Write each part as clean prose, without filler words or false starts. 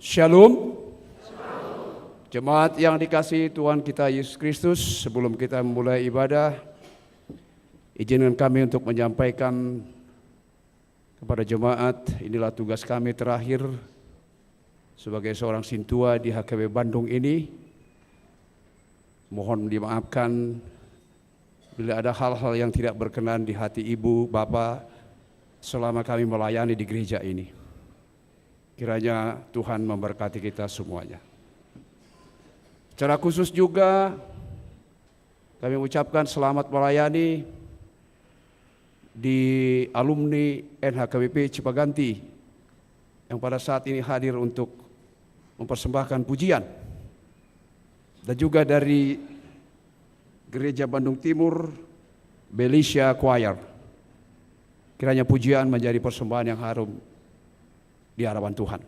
Shalom. Jemaat yang dikasihi Tuhan kita Yesus Kristus, sebelum kita memulai ibadah, izinkan kami untuk menyampaikan kepada jemaat, inilah tugas kami terakhir sebagai seorang sintua di HKB Bandung ini. Mohon dimaafkan bila ada hal-hal yang tidak berkenan di hati ibu, bapak selama kami melayani di gereja ini. Kiranya Tuhan memberkati kita semuanya. Secara khusus juga kami ucapkan selamat melayani di alumni NHKBP Cipaganti yang pada saat ini hadir untuk mempersembahkan pujian, dan juga dari Gereja Bandung Timur Belisha Choir. Kiranya pujian menjadi persembahan yang harum di hadapan Tuhan.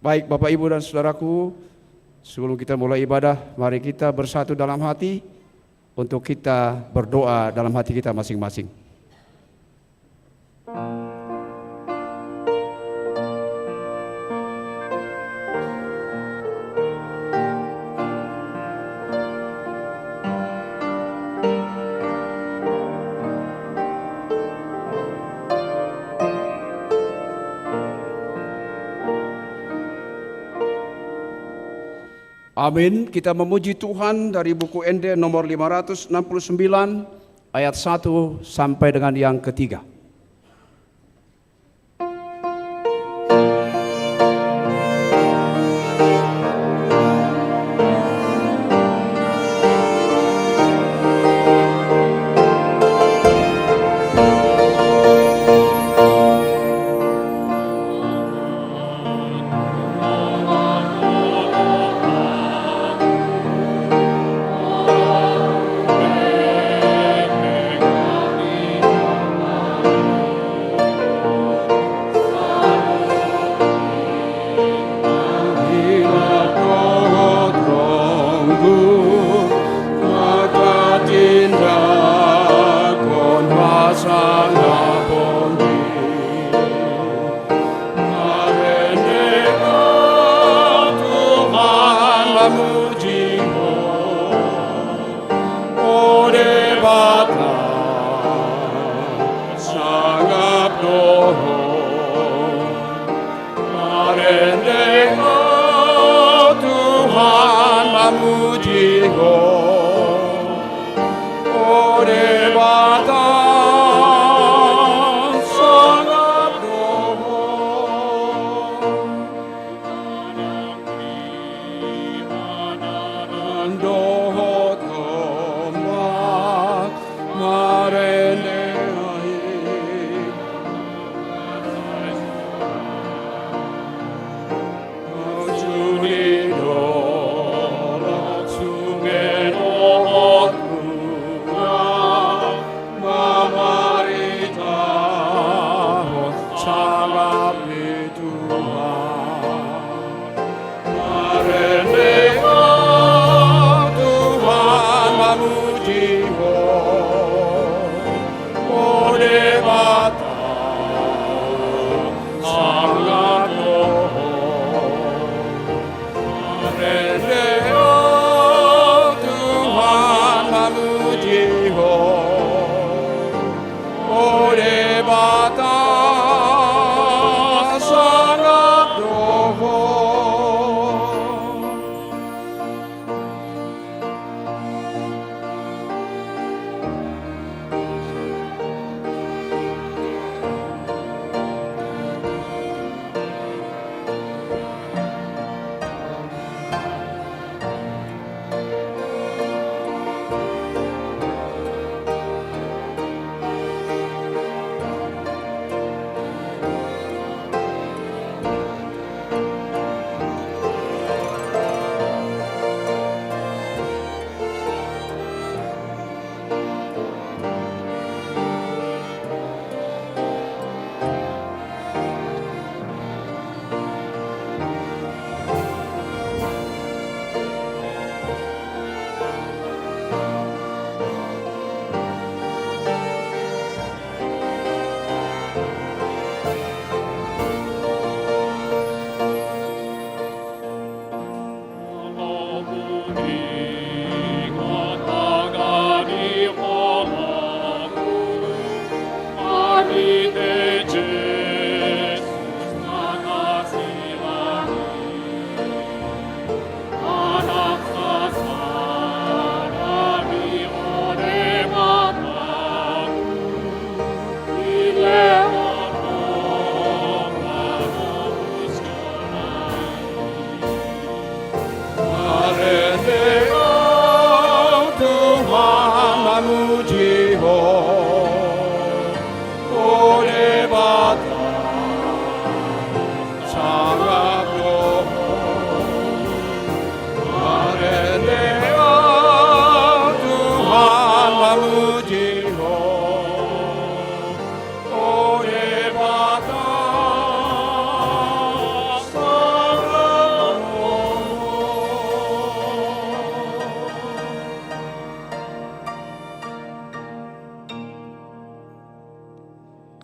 Baik Bapak Ibu dan Saudaraku, sebelum kita mulai ibadah, mari kita bersatu dalam hati untuk kita berdoa dalam hati kita masing-masing. Amin. Kita memuji Tuhan dari buku ND nomor 569 ayat 1 sampai dengan yang ketiga.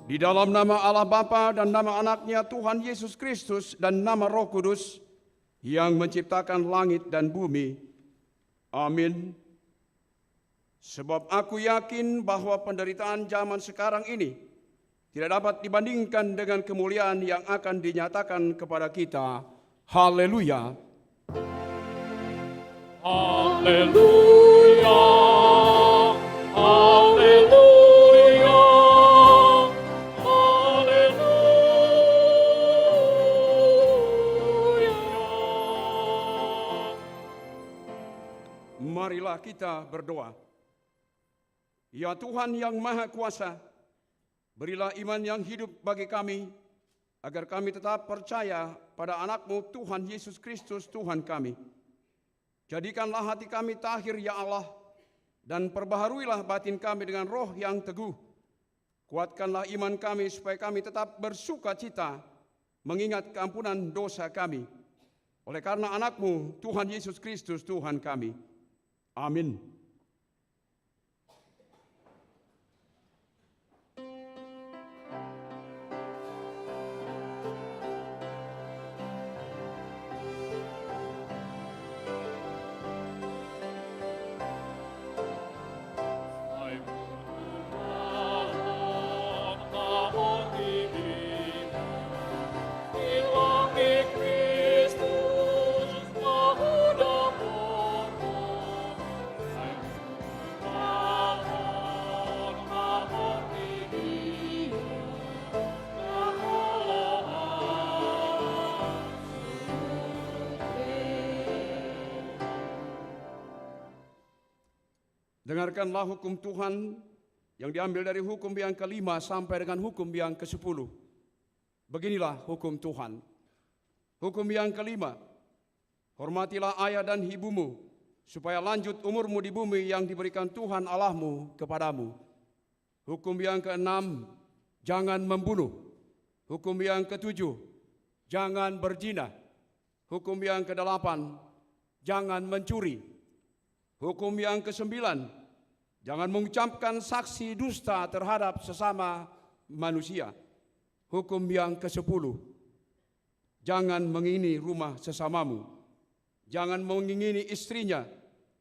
Di dalam nama Allah Bapa dan nama anaknya Tuhan Yesus Kristus dan nama Roh Kudus yang menciptakan langit dan bumi. Amin. Sebab aku yakin bahwa penderitaan zaman sekarang ini tidak dapat dibandingkan dengan kemuliaan yang akan dinyatakan kepada kita. Haleluya. Haleluya. Haleluya. Haleluya. Marilah kita berdoa. Ya Tuhan yang Maha Kuasa, berilah iman yang hidup bagi kami, agar kami tetap percaya pada anak-Mu Tuhan Yesus Kristus Tuhan kami. Jadikanlah hati kami tahir ya Allah, dan perbaharuilah batin kami dengan roh yang teguh. Kuatkanlah iman kami supaya kami tetap bersuka cita, mengingat keampunan dosa kami. Oleh karena anak-Mu Tuhan Yesus Kristus Tuhan kami. Amin. Dengarkanlah hukum Tuhan yang diambil dari hukum yang kelima sampai dengan hukum yang ke-10. Beginilah hukum Tuhan. Hukum yang kelima, hormatilah ayah dan ibumu, supaya lanjut umurmu di bumi yang diberikan Tuhan Allahmu kepadamu. Hukum yang ke-6, jangan membunuh. Hukum yang ke-7, jangan berzina. Hukum yang ke-8, jangan mencuri. Hukum yang ke-9, jangan mengucapkan saksi dusta terhadap sesama manusia. Hukum yang ke-10, jangan mengingini rumah sesamamu. Jangan mengingini istrinya,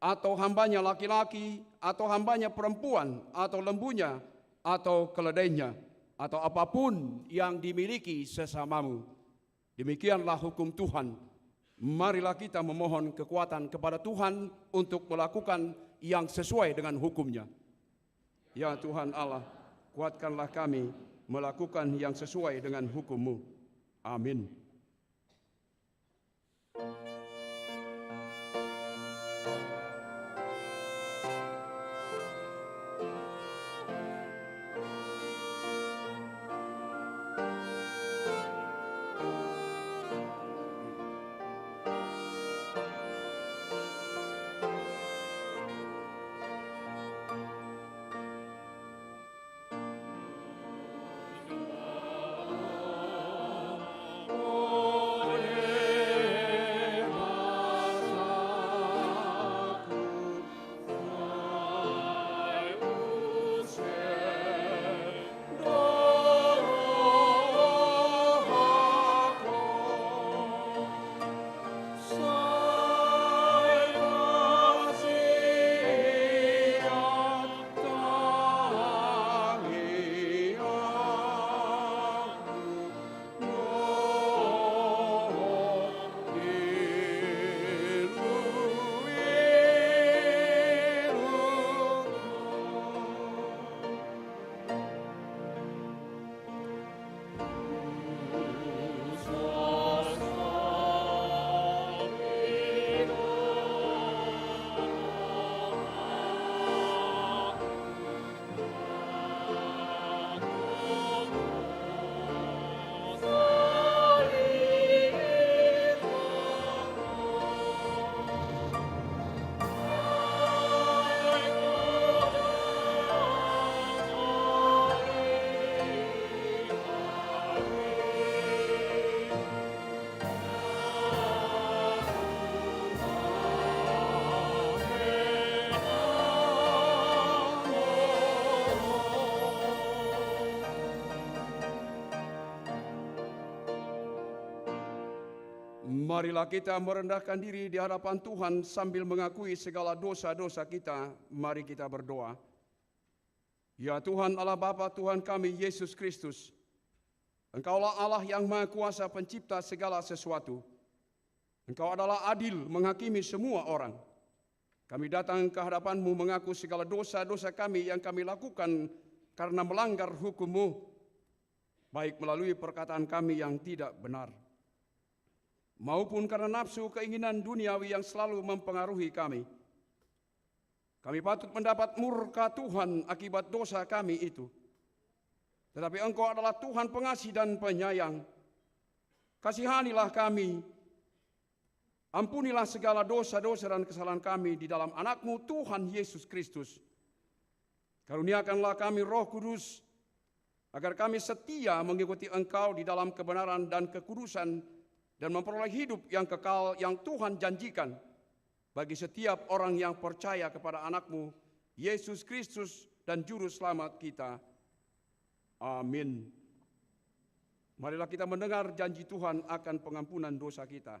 atau hambanya laki-laki, atau hambanya perempuan, atau lembunya, atau keledainya, atau apapun yang dimiliki sesamamu. Demikianlah hukum Tuhan. Marilah kita memohon kekuatan kepada Tuhan untuk melakukan yang sesuai dengan hukum-Nya. Ya Tuhan Allah, kuatkanlah kami melakukan yang sesuai dengan hukum-Mu. Amin. Oh Marilah kita merendahkan diri di hadapan Tuhan sambil mengakui segala dosa-dosa kita. Mari kita berdoa. Ya Tuhan Allah Bapa, Tuhan kami Yesus Kristus, Engkaulah Allah yang Maha Kuasa, pencipta segala sesuatu. Engkau adalah adil menghakimi semua orang. Kami datang ke hadapan-Mu mengaku segala dosa-dosa kami yang kami lakukan karena melanggar hukum-Mu, baik melalui perkataan kami yang tidak benar, maupun karena nafsu keinginan duniawi yang selalu mempengaruhi kami. Kami patut mendapat murka Tuhan akibat dosa kami itu. Tetapi Engkau adalah Tuhan pengasih dan penyayang. Kasihanilah kami. Ampunilah segala dosa-dosa dan kesalahan kami di dalam anak-Mu Tuhan Yesus Kristus. Karuniakanlah kami Roh Kudus, agar kami setia mengikuti Engkau di dalam kebenaran dan kekudusan, dan memperoleh hidup yang kekal yang Tuhan janjikan bagi setiap orang yang percaya kepada anak-Mu Yesus Kristus dan Juru Selamat kita. Amin. Marilah kita mendengar janji Tuhan akan pengampunan dosa kita.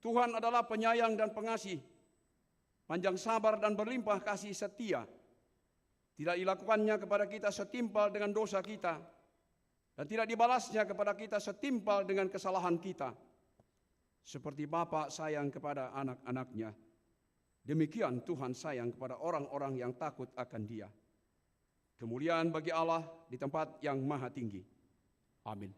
Tuhan adalah penyayang dan pengasih, panjang sabar dan berlimpah kasih setia. Tidak dilakukannya kepada kita setimpal dengan dosa kita, dan tidak dibalasnya kepada kita setimpal dengan kesalahan kita. Seperti Bapa sayang kepada anak-anaknya, demikian Tuhan sayang kepada orang-orang yang takut akan Dia. Kemuliaan bagi Allah di tempat yang maha tinggi. Amin.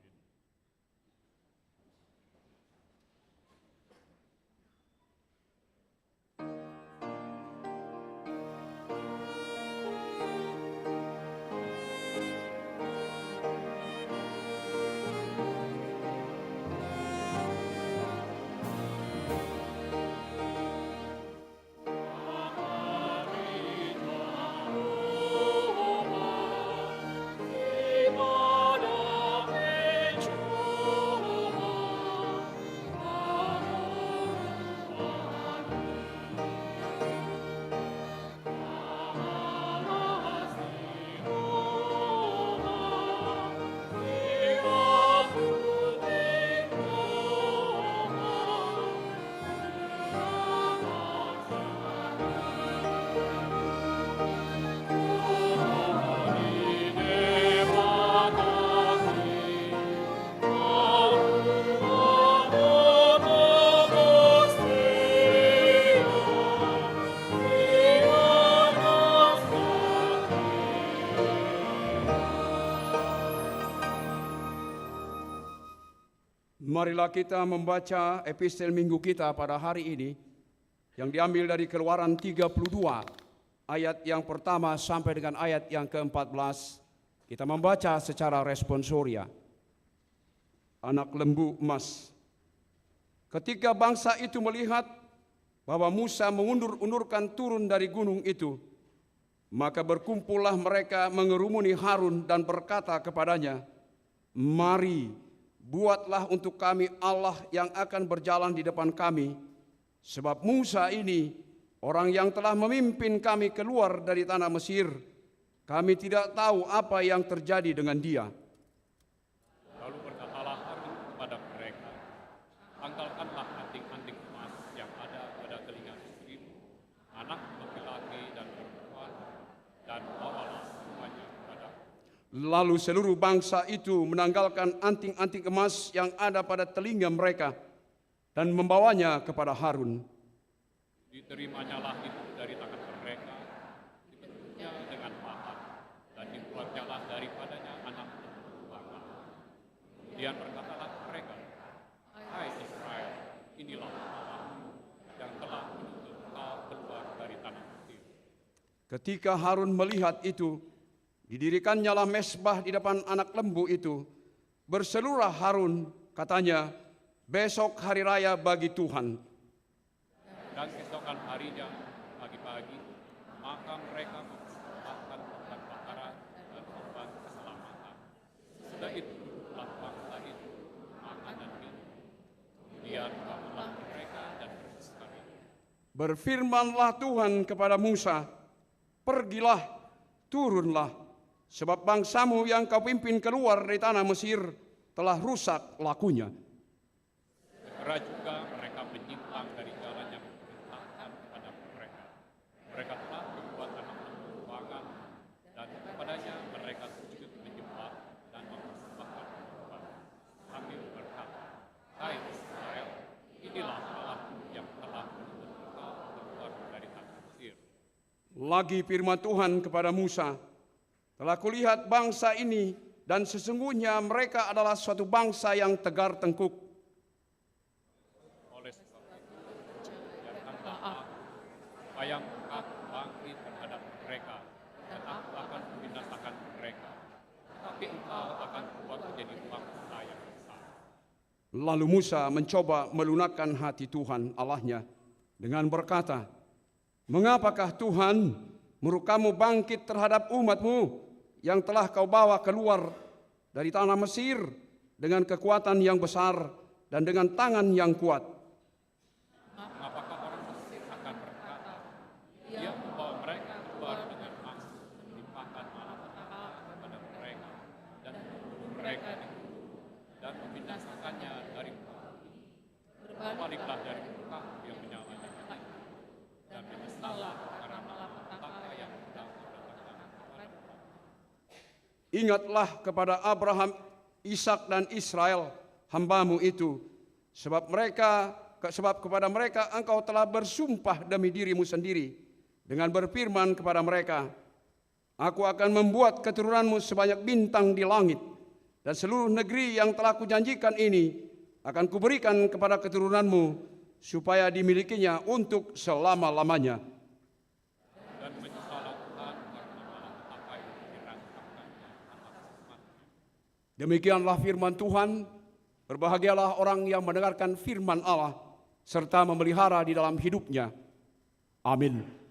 Marilah kita membaca epistel minggu kita pada hari ini yang diambil dari Keluaran 32 ayat yang pertama sampai dengan ayat yang ke-14. Kita membaca secara responsoria. Anak lembu emas. Ketika bangsa itu melihat bahwa Musa mengundur-undurkan turun dari gunung itu, maka berkumpullah mereka mengerumuni Harun dan berkata kepadanya, "Mari, buatlah untuk kami Allah yang akan berjalan di depan kami, sebab Musa ini orang yang telah memimpin kami keluar dari tanah Mesir. Kami tidak tahu apa yang terjadi dengan dia." Lalu berkatalah Harun kepada mereka, "Tanggalkanlah anting-anting emas yang ada pada telinga istrimu, anak laki-laki dan perempuan, dan bawalah semuanya kepadaku." Lalu seluruh bangsa itu menanggalkan anting-anting emas yang ada pada telinga mereka dan membawanya kepada Harun. Diterimanya itu dari tangan mereka, dibentuknya dengan pahat, dan dibuatnyalah daripadanya anak lembu bangau. Kemudian berkatalah mereka, "Hai Israel, inilah Allah yang telah menuntut kau keluar dari tanah Mesir." Ketika Harun melihat itu, didirikannya mezbah di depan anak lembu itu. Berseluruh Harun, katanya, "Besok hari raya bagi Tuhan." Dan keesokan harinya, pagi-pagi, maka mereka mempersembahkan korban bakaran dan korban keselamatan. Sesudah itu, bangsa itu makan dan minum. Kemudian bangunlah mereka dan berpesta. Berfirmanlah Tuhan kepada Musa, "Pergilah, turunlah, Sebab bangsamu yang kau pimpin keluar dari tanah Mesir telah rusak lakunya. Segera juga mereka menyimpang dari jalan yang diperintahkan kepada mereka. Mereka telah membuat anak-anak bertuangan, dan kepadanya mereka sujud menyembah dan mempersembahkan korban, sambil berkata, "Hai Israel, inilah Allah yang telah menuntun engkau keluar dari tanah Mesir." Lagi firman Tuhan kepada Musa, telah kulihat bangsa ini dan sesungguhnya mereka adalah suatu bangsa yang tegar tengkuk. Oleh sebab itu, janganlah aku supaya engkau bangkit terhadap mereka, dan aku akan membinasakan mereka. Tapi engkau akan buat menjadi bangsa yang besar. Lalu Musa mencoba melunakkan hati Tuhan Allahnya dengan berkata, "Mengapakah Tuhan menyuruh kamu bangkit terhadap umatmu yang telah kau bawa keluar dari tanah Mesir dengan kekuatan yang besar dan dengan tangan yang kuat?" Apakah orang Mesir akan berkata, "Dia membawa mereka keluar dengan emas, melimpahkan malapetaka kepada mereka, dan membunuh mereka di gunung, dan membinasakannya dari muka bumi. Berbaliklah dari muka yang menyala-nyala itu, dan menyesallah karena malapetaka yang sedang didatangkan kepada mereka." Ingatlah kepada Abraham, Ishak dan Israel, hambamu itu, sebab kepada mereka engkau telah bersumpah demi dirimu sendiri dengan berfirman kepada mereka, "Aku akan membuat keturunanmu sebanyak bintang di langit, dan seluruh negeri yang telah kujanjikan ini akan kuberikan kepada keturunanmu supaya dimilikinya untuk selama-lamanya." Dan menyesallah Tuhan karena malapetaka yang dirancangkannya atas umatnya. Demikianlah firman Tuhan. Berbahagialah orang yang mendengarkan firman Allah serta memelihara di dalam hidupnya. Amin.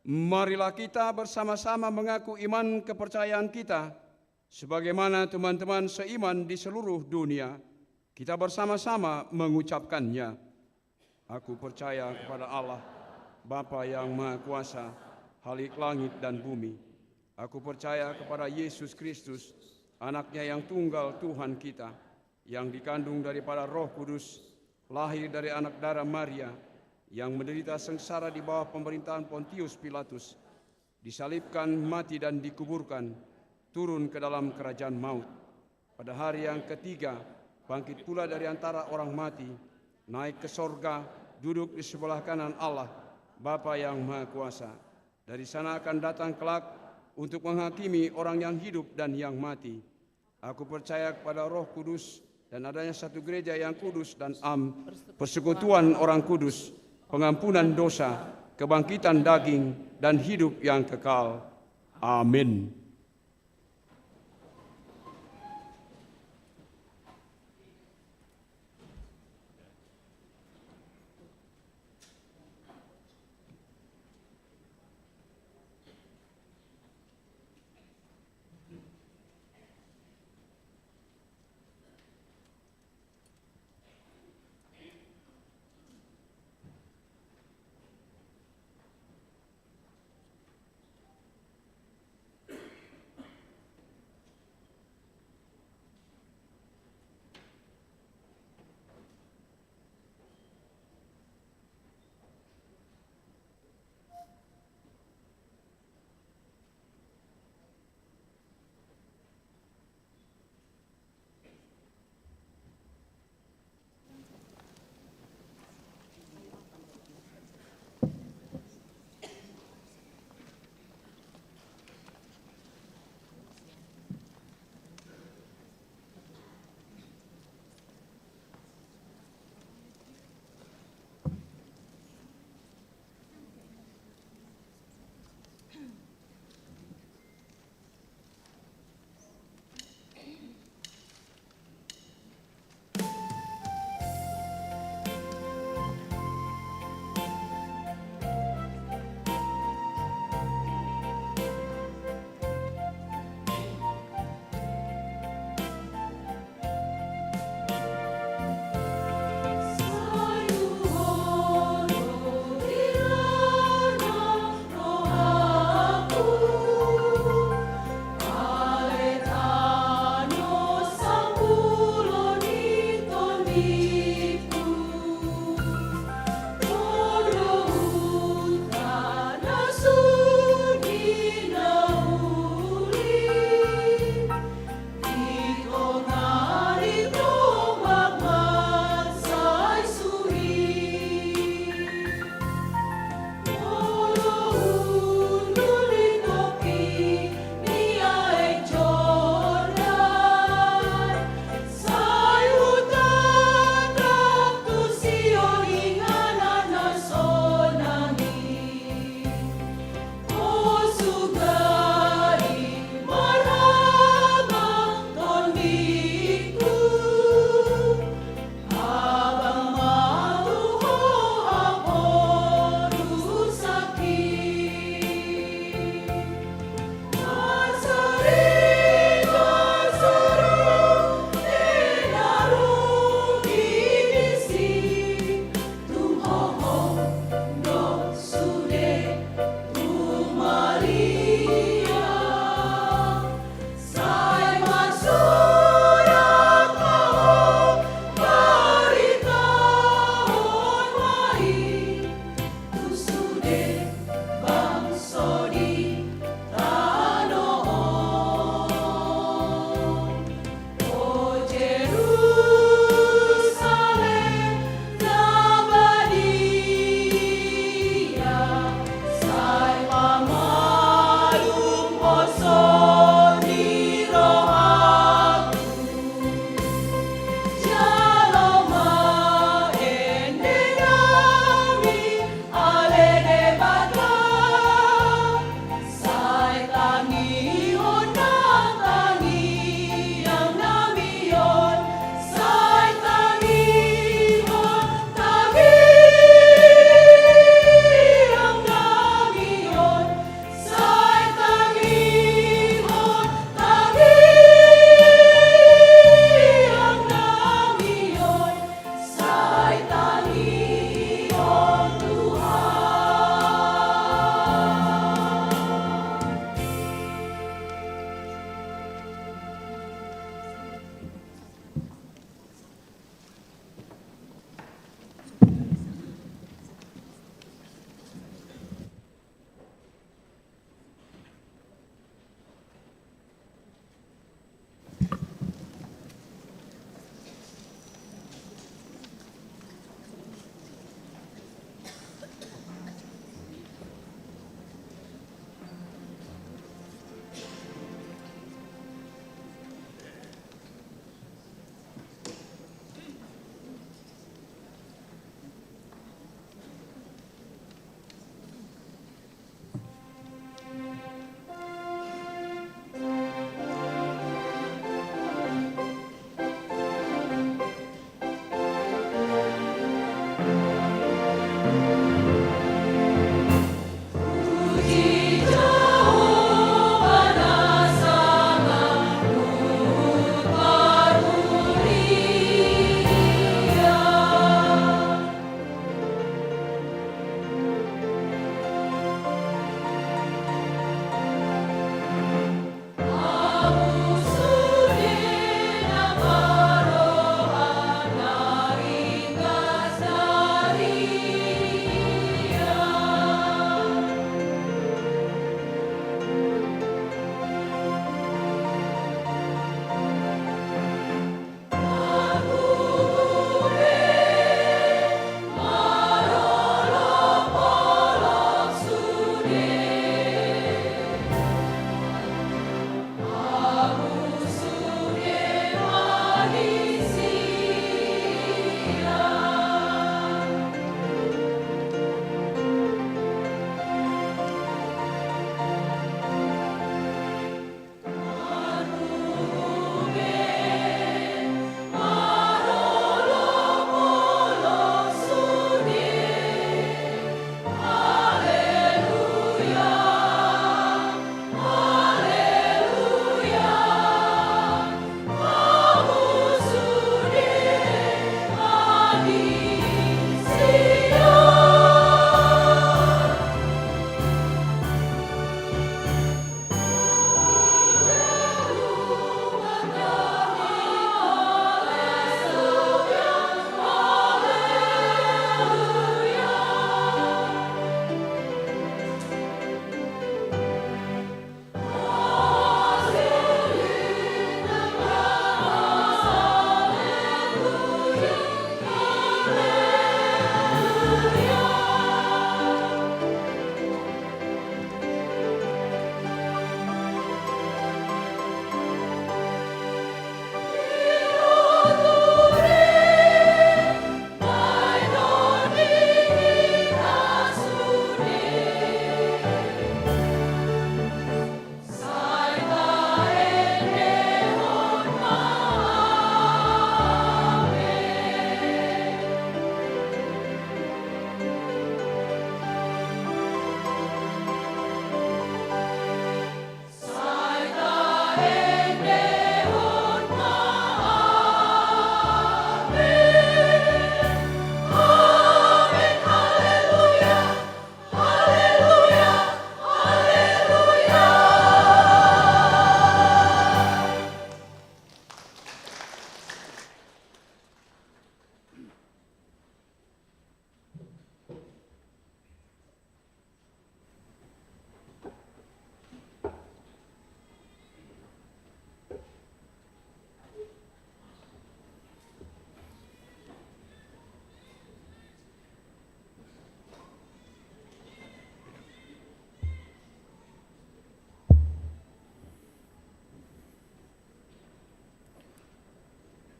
Marilah kita bersama-sama mengaku iman kepercayaan kita, sebagaimana teman-teman seiman di seluruh dunia. Kita bersama-sama mengucapkannya. Aku percaya kepada Allah, Bapa yang Maha Kuasa, Khalik langit dan bumi. Aku percaya kepada Yesus Kristus, Anaknya yang tunggal Tuhan kita, yang dikandung daripada Roh Kudus, lahir dari anak darah Maria, yang menderita sengsara di bawah pemerintahan Pontius Pilatus, disalibkan, mati dan dikuburkan, turun ke dalam kerajaan maut. Pada hari yang ketiga, bangkit pula dari antara orang mati, naik ke sorga, duduk di sebelah kanan Allah, Bapa yang Maha Kuasa. Dari sana akan datang kelak untuk menghakimi orang yang hidup dan yang mati. Aku percaya kepada Roh Kudus dan adanya satu gereja yang kudus dan persekutuan orang kudus, pengampunan dosa, kebangkitan daging, dan hidup yang kekal. Amin.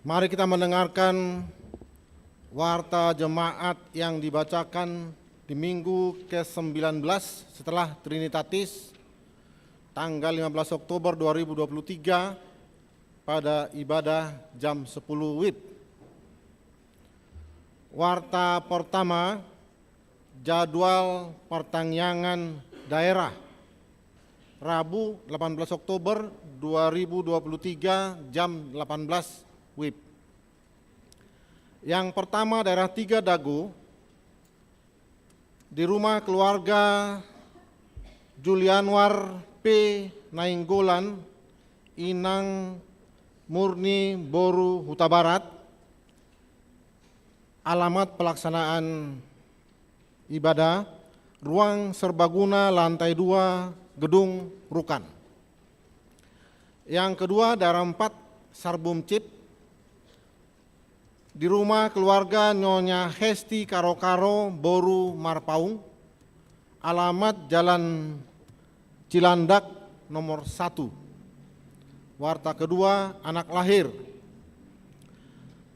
Mari kita mendengarkan warta jemaat yang dibacakan di minggu ke-19 setelah Trinitatis tanggal 15 Oktober 2023 pada ibadah jam 10 WIB. Warta pertama, jadwal pertangyangan daerah Rabu 18 Oktober 2023 jam 18 WIB. Yang pertama, daerah 3 Dago, di rumah keluarga Julianwar P. Nainggolan, Inang Murni Boru, Huta Barat. Alamat pelaksanaan ibadah, ruang serbaguna lantai 2, Gedung Rukan. Yang kedua, daerah 4 Sarbum Cip, di rumah keluarga Nyonya Hesti Karo-Karo, Boru Marpaung. Alamat Jalan Cilandak nomor 1. Warta kedua, anak lahir.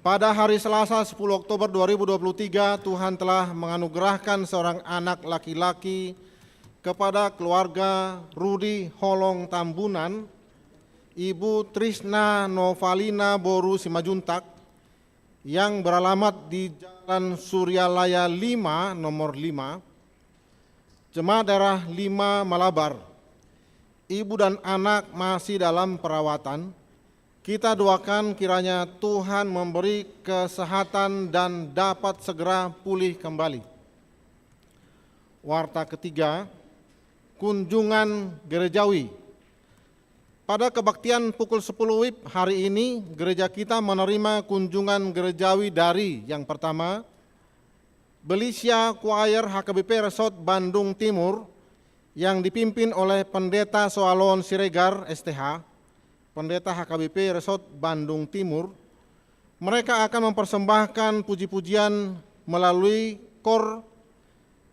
Pada hari Selasa 10 Oktober 2023, Tuhan telah menganugerahkan seorang anak laki-laki kepada keluarga Rudi Holong Tambunan, Ibu Trisna Novalina Boru Simajuntak, yang beralamat di Jalan Suryalaya 5, nomor 5, Jemaat Daerah 5 Malabar. Ibu dan anak masih dalam perawatan. Kita doakan kiranya Tuhan memberi kesehatan dan dapat segera pulih kembali. Warta ketiga, kunjungan gerejawi. Pada kebaktian pukul 10 WIB hari ini, gereja kita menerima kunjungan gerejawi dari yang pertama, Belisya Choir HKBP Resort Bandung Timur yang dipimpin oleh Pendeta Soalon Siregar STH, Pendeta HKBP Resort Bandung Timur. Mereka akan mempersembahkan puji-pujian melalui KOR.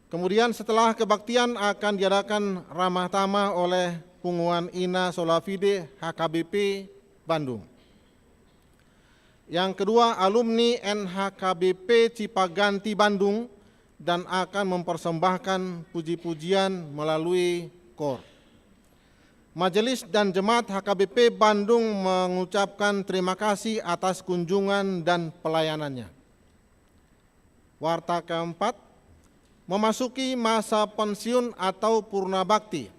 Kemudian setelah kebaktian akan diadakan ramah tamah oleh Punguan Ina Solafide HKBP Bandung. Yang kedua, alumni NHKBP Cipaganti Bandung dan akan mempersembahkan puji-pujian melalui KOR. Majelis dan Jemaat HKBP Bandung mengucapkan terima kasih atas kunjungan dan pelayanannya. Warta keempat, memasuki masa pensiun atau purna bakti.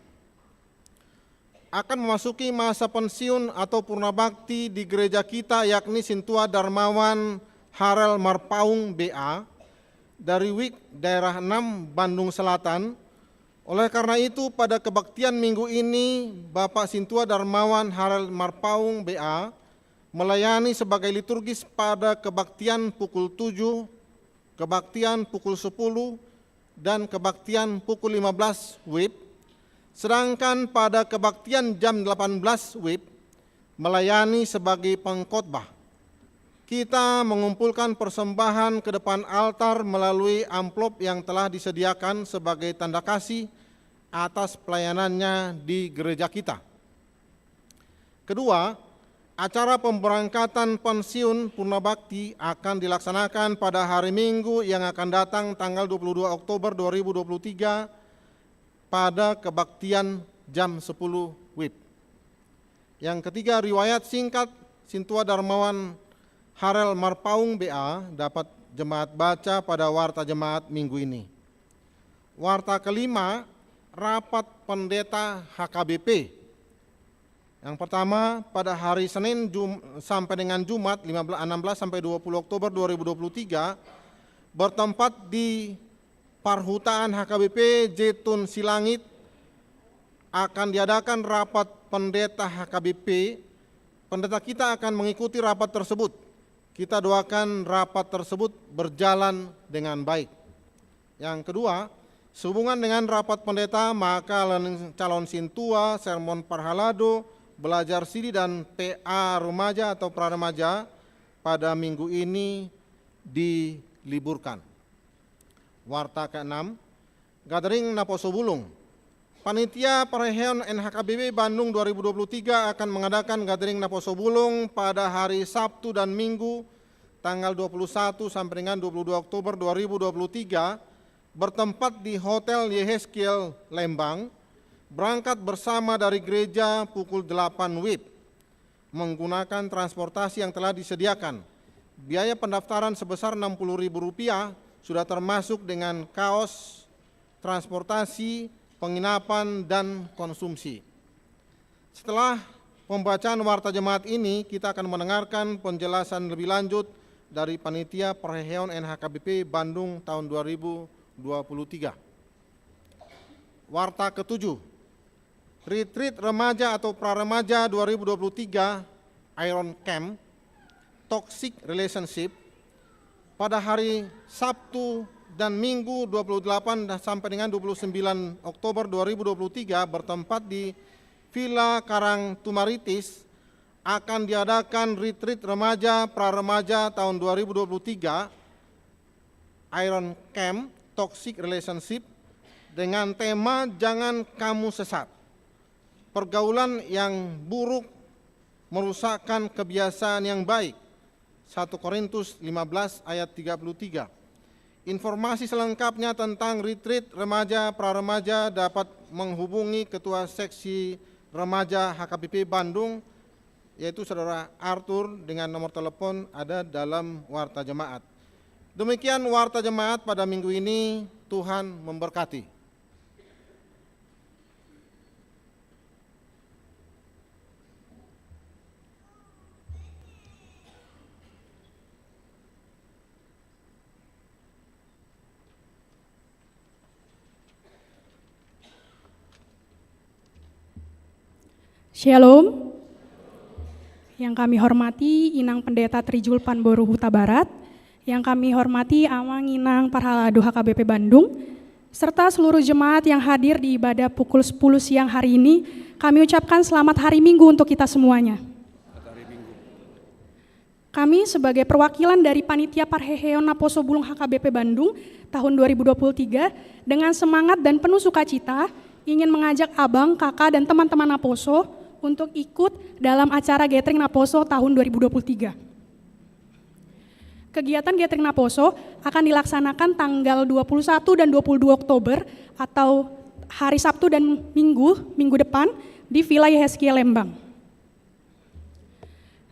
Akan memasuki masa pensiun atau purna bakti di gereja kita, yakni Sintua Darmawan Harel Marpaung BA dari WIK Daerah 6 Bandung Selatan. Oleh karena itu pada kebaktian minggu ini Bapak Sintua Darmawan Harel Marpaung BA melayani sebagai liturgis pada kebaktian pukul 7, kebaktian pukul 10, dan kebaktian pukul 15 WIB. Sedangkan pada kebaktian jam 18 WIB melayani sebagai pengkhotbah. Kita mengumpulkan persembahan ke depan altar melalui amplop yang telah disediakan sebagai tanda kasih atas pelayanannya di gereja kita. Kedua, acara pemberangkatan pensiun purna bakti akan dilaksanakan pada hari Minggu yang akan datang tanggal 22 Oktober 2023 pada kebaktian jam 10 WIB. Yang ketiga, riwayat singkat Sintua Darmawan Harel Marpaung BA dapat jemaat baca pada warta jemaat minggu ini. Warta kelima, rapat pendeta HKBP. Yang pertama, pada hari Senin sampai dengan Jumat 16 sampai 20 Oktober 2023 bertempat di Parhutaan HKBP Jetun Silangit akan diadakan rapat pendeta HKBP. Pendeta kita akan mengikuti rapat tersebut. Kita doakan rapat tersebut berjalan dengan baik. Yang kedua, sehubungan dengan rapat pendeta, maka calon sintua, sermon parhalado, belajar siri dan PA remaja atau praremaja pada minggu ini diliburkan. Warta ke-6, gathering Naposo Bulung. Panitia Pareheon NHKBP Bandung 2023 akan mengadakan gathering Naposo Bulung pada hari Sabtu dan Minggu tanggal 21 sampai dengan 22 Oktober 2023 bertempat di Hotel Yehezkiel Lembang, berangkat bersama dari gereja pukul 8 WIB menggunakan transportasi yang telah disediakan. Biaya pendaftaran sebesar Rp60.000 sudah termasuk dengan kaos, transportasi, penginapan, dan konsumsi. Setelah pembacaan warta jemaat ini, kita akan mendengarkan penjelasan lebih lanjut dari Panitia Pareheon NHKBP Bandung tahun 2023. Warta ke-7, Retreat Remaja atau Praremaja 2023 Iron Camp Toxic Relationship pada hari Sabtu dan Minggu 28 sampai dengan 29 Oktober 2023 bertempat di Villa Karang Tumaritis akan diadakan retreat remaja praremaja tahun 2023 Iron Camp Toxic Relationship dengan tema Jangan Kamu Sesat. Pergaulan yang buruk merusakkan kebiasaan yang baik. 1 Korintus 15 ayat 33. Informasi selengkapnya tentang retreat remaja praremaja dapat menghubungi Ketua Seksi Remaja HKBP Bandung yaitu Saudara Arthur dengan nomor telepon ada dalam Warta Jemaat. Demikian Warta Jemaat pada minggu ini, Tuhan memberkati. Shalom. Yang kami hormati Inang Pendeta Trijulpan Boru Huta Barat, yang kami hormati Amang Inang Parhaladu HKBP Bandung, serta seluruh jemaat yang hadir di ibadah pukul 10 siang hari ini, kami ucapkan selamat hari Minggu untuk kita semuanya. Kami sebagai perwakilan dari Panitia Parheheon Naposo Bulung HKBP Bandung tahun 2023 dengan semangat dan penuh sukacita ingin mengajak abang, kakak, dan teman-teman Naposo untuk ikut dalam acara Gathering Naposo tahun 2023. Kegiatan Gathering Naposo akan dilaksanakan tanggal 21 dan 22 Oktober atau hari Sabtu dan minggu depan di Villa YHSK Lembang.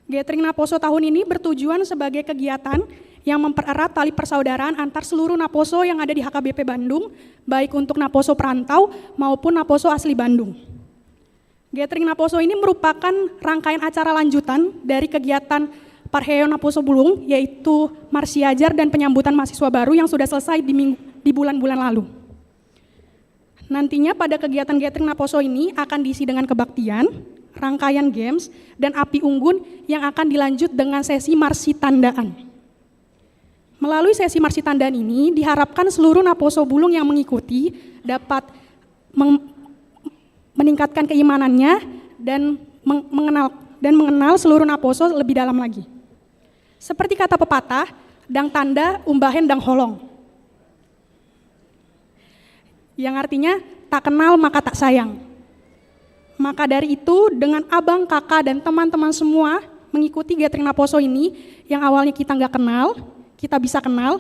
Gathering Naposo tahun ini bertujuan sebagai kegiatan yang mempererat tali persaudaraan antar seluruh Naposo yang ada di HKBP Bandung, baik untuk Naposo perantau maupun Naposo asli Bandung. Gathering Naposo ini merupakan rangkaian acara lanjutan dari kegiatan Parheheon Naposo Bulung, yaitu Marsiajar dan penyambutan mahasiswa baru yang sudah selesai di bulan-bulan lalu. Nantinya pada kegiatan Gathering Naposo ini akan diisi dengan kebaktian, rangkaian games, dan api unggun yang akan dilanjut dengan sesi marsi tandaan. Melalui sesi marsi tandaan ini diharapkan seluruh Naposo Bulung yang mengikuti dapat meningkatkan keimanannya dan mengenal seluruh Naposo lebih dalam lagi. Seperti kata pepatah, dang tanda umbahen dang holong. Yang artinya tak kenal maka tak sayang. Maka dari itu dengan abang, kakak, dan teman-teman semua mengikuti Gathering Naposo ini yang awalnya kita nggak kenal, kita bisa kenal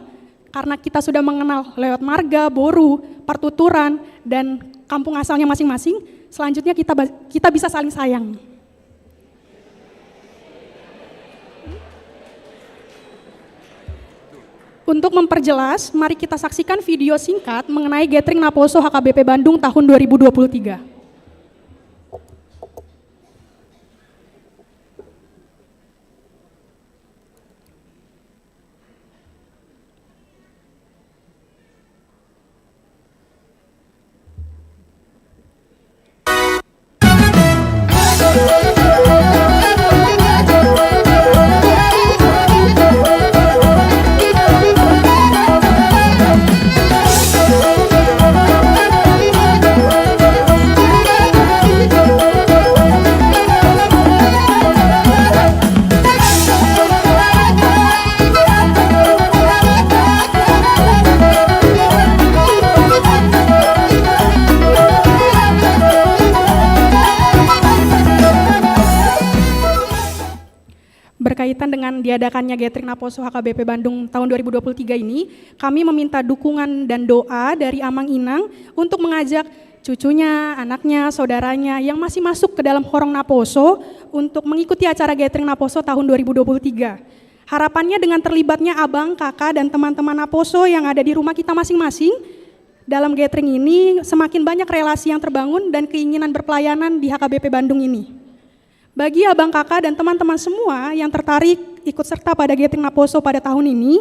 karena kita sudah mengenal lewat marga, boru, pertuturan, dan kampung asalnya masing-masing. Selanjutnya kita bisa saling sayang. Untuk memperjelas, mari kita saksikan video singkat mengenai Gathering Naposo HKBP Bandung tahun 2023. Berkaitan dengan diadakannya Gathering Naposo HKBP Bandung tahun 2023 ini, kami meminta dukungan dan doa dari Amang Inang untuk mengajak cucunya, anaknya, saudaranya yang masih masuk ke dalam Horong Naposo untuk mengikuti acara Gathering Naposo tahun 2023. Harapannya dengan terlibatnya abang, kakak, dan teman-teman Naposo yang ada di rumah kita masing-masing, dalam gathering ini semakin banyak relasi yang terbangun dan keinginan berpelayanan di HKBP Bandung ini. Bagi abang, kakak, dan teman-teman semua yang tertarik ikut serta pada Gathering Naposo pada tahun ini,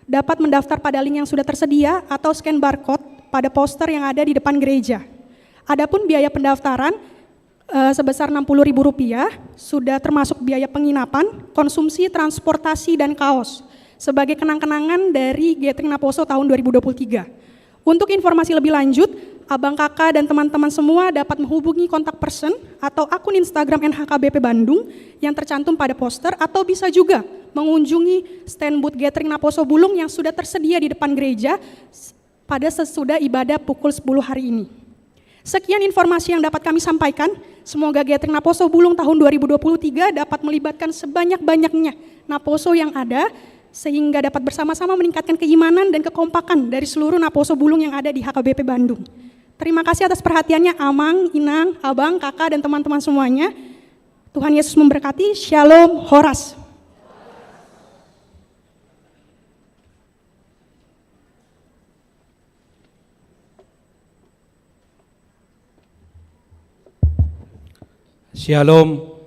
dapat mendaftar pada link yang sudah tersedia atau scan barcode pada poster yang ada di depan gereja. Adapun biaya pendaftaran sebesar Rp60.000, sudah termasuk biaya penginapan, konsumsi, transportasi, dan kaos sebagai kenang-kenangan dari Gathering Naposo tahun 2023. Untuk informasi lebih lanjut, abang, kakak, dan teman-teman semua dapat menghubungi kontak person atau akun Instagram NHKBP Bandung yang tercantum pada poster, atau bisa juga mengunjungi stand booth Gathering Naposo Bulung yang sudah tersedia di depan gereja pada sesudah ibadah pukul 10 hari ini. Sekian informasi yang dapat kami sampaikan. Semoga Gathering Naposo Bulung tahun 2023 dapat melibatkan sebanyak-banyaknya Naposo yang ada, sehingga dapat bersama-sama meningkatkan keimanan dan kekompakan dari seluruh Naposo Bulung yang ada di HKBP Bandung. Terima kasih atas perhatiannya Amang, Inang, abang, kakak, dan teman-teman semuanya. Tuhan Yesus memberkati. Shalom, Horas. Shalom,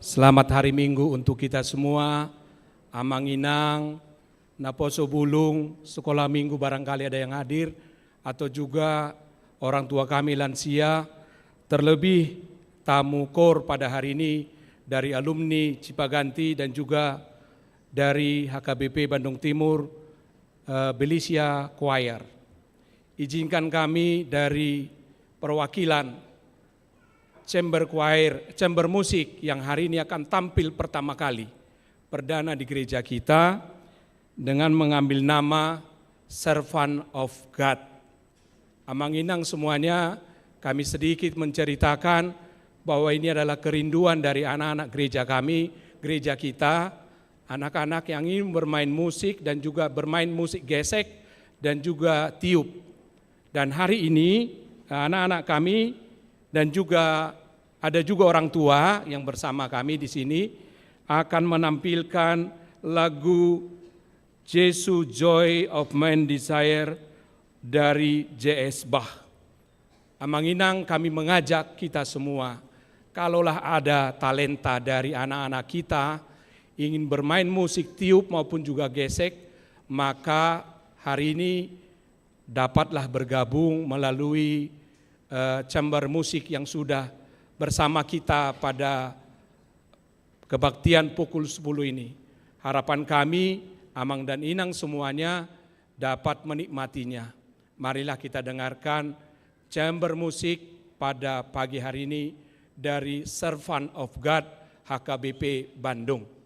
selamat hari Minggu untuk kita semua. Amanginang, Naposo Bulung, sekolah minggu barangkali ada yang hadir, atau juga orang tua kami lansia, terlebih tamu KOR pada hari ini dari alumni Cipaganti dan juga dari HKBP Bandung Timur, Belisia Choir. Izinkan kami dari perwakilan Chamber Musik yang hari ini akan tampil pertama kali, perdana di gereja kita, dengan mengambil nama Servant of God. Amanginang semuanya, kami sedikit menceritakan bahwa ini adalah kerinduan dari anak-anak gereja kami, gereja kita, anak-anak yang ingin bermain musik dan juga bermain musik gesek dan juga tiup. Dan hari ini anak-anak kami dan juga ada juga orang tua yang bersama kami di sini akan menampilkan lagu Jesus Joy of Man Desire dari J.S. Bach. Amanginang kami mengajak kita semua, kalaulah ada talenta dari anak-anak kita ingin bermain musik tiup maupun juga gesek, maka hari ini dapatlah bergabung melalui chamber musik yang sudah bersama kita pada kebaktian pukul 10 ini. Harapan kami, Amang dan Inang semuanya dapat menikmatinya. Marilah kita dengarkan chamber musik pada pagi hari ini dari Servant of God HKBP Bandung.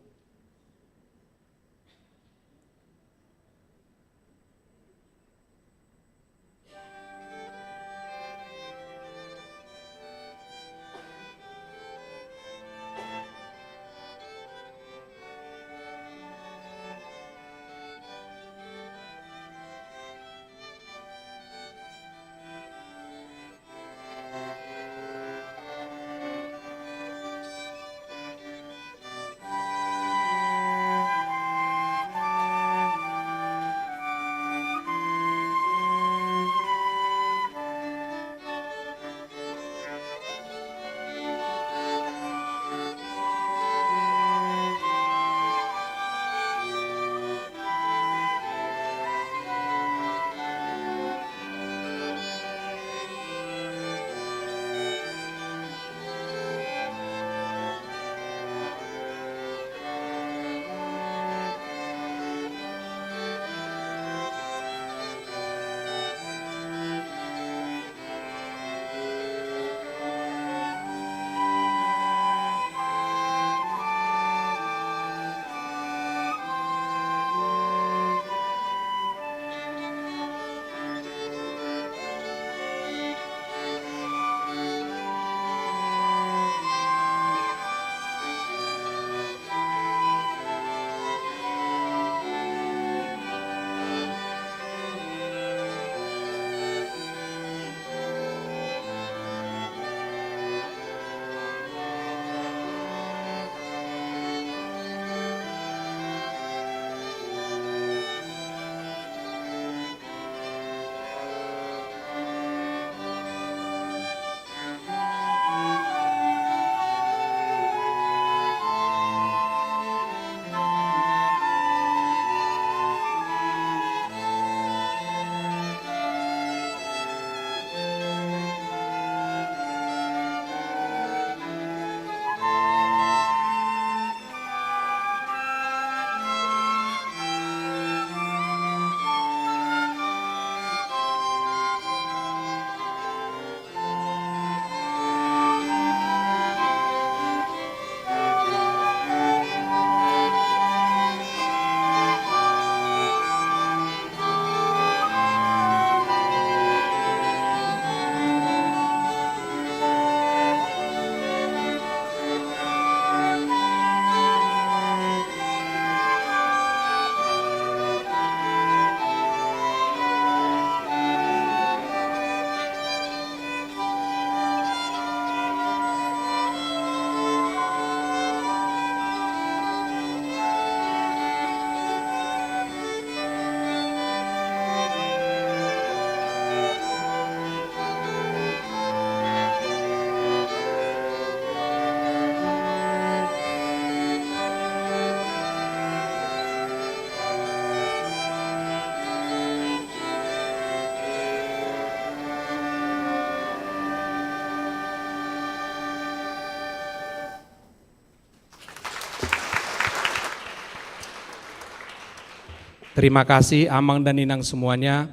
Terima kasih Amang dan Inang semuanya.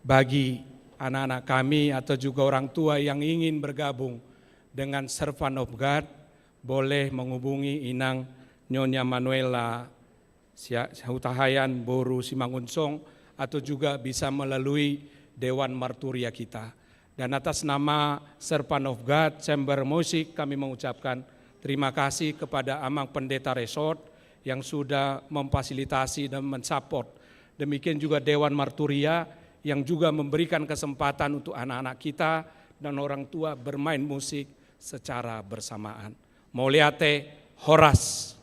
Bagi anak-anak kami atau juga orang tua yang ingin bergabung dengan Servant of God, boleh menghubungi Inang Nyonya Manuela Hutahayan Boru Simangunsong, atau juga bisa melalui Dewan Marturia kita. Dan atas nama Servant of God Chamber Musik, kami mengucapkan terima kasih kepada Amang Pendeta Resort yang sudah memfasilitasi dan mensupport. Demikian juga Dewan Marturia yang juga memberikan kesempatan untuk anak-anak kita dan orang tua bermain musik secara bersamaan. Mauliate Horas.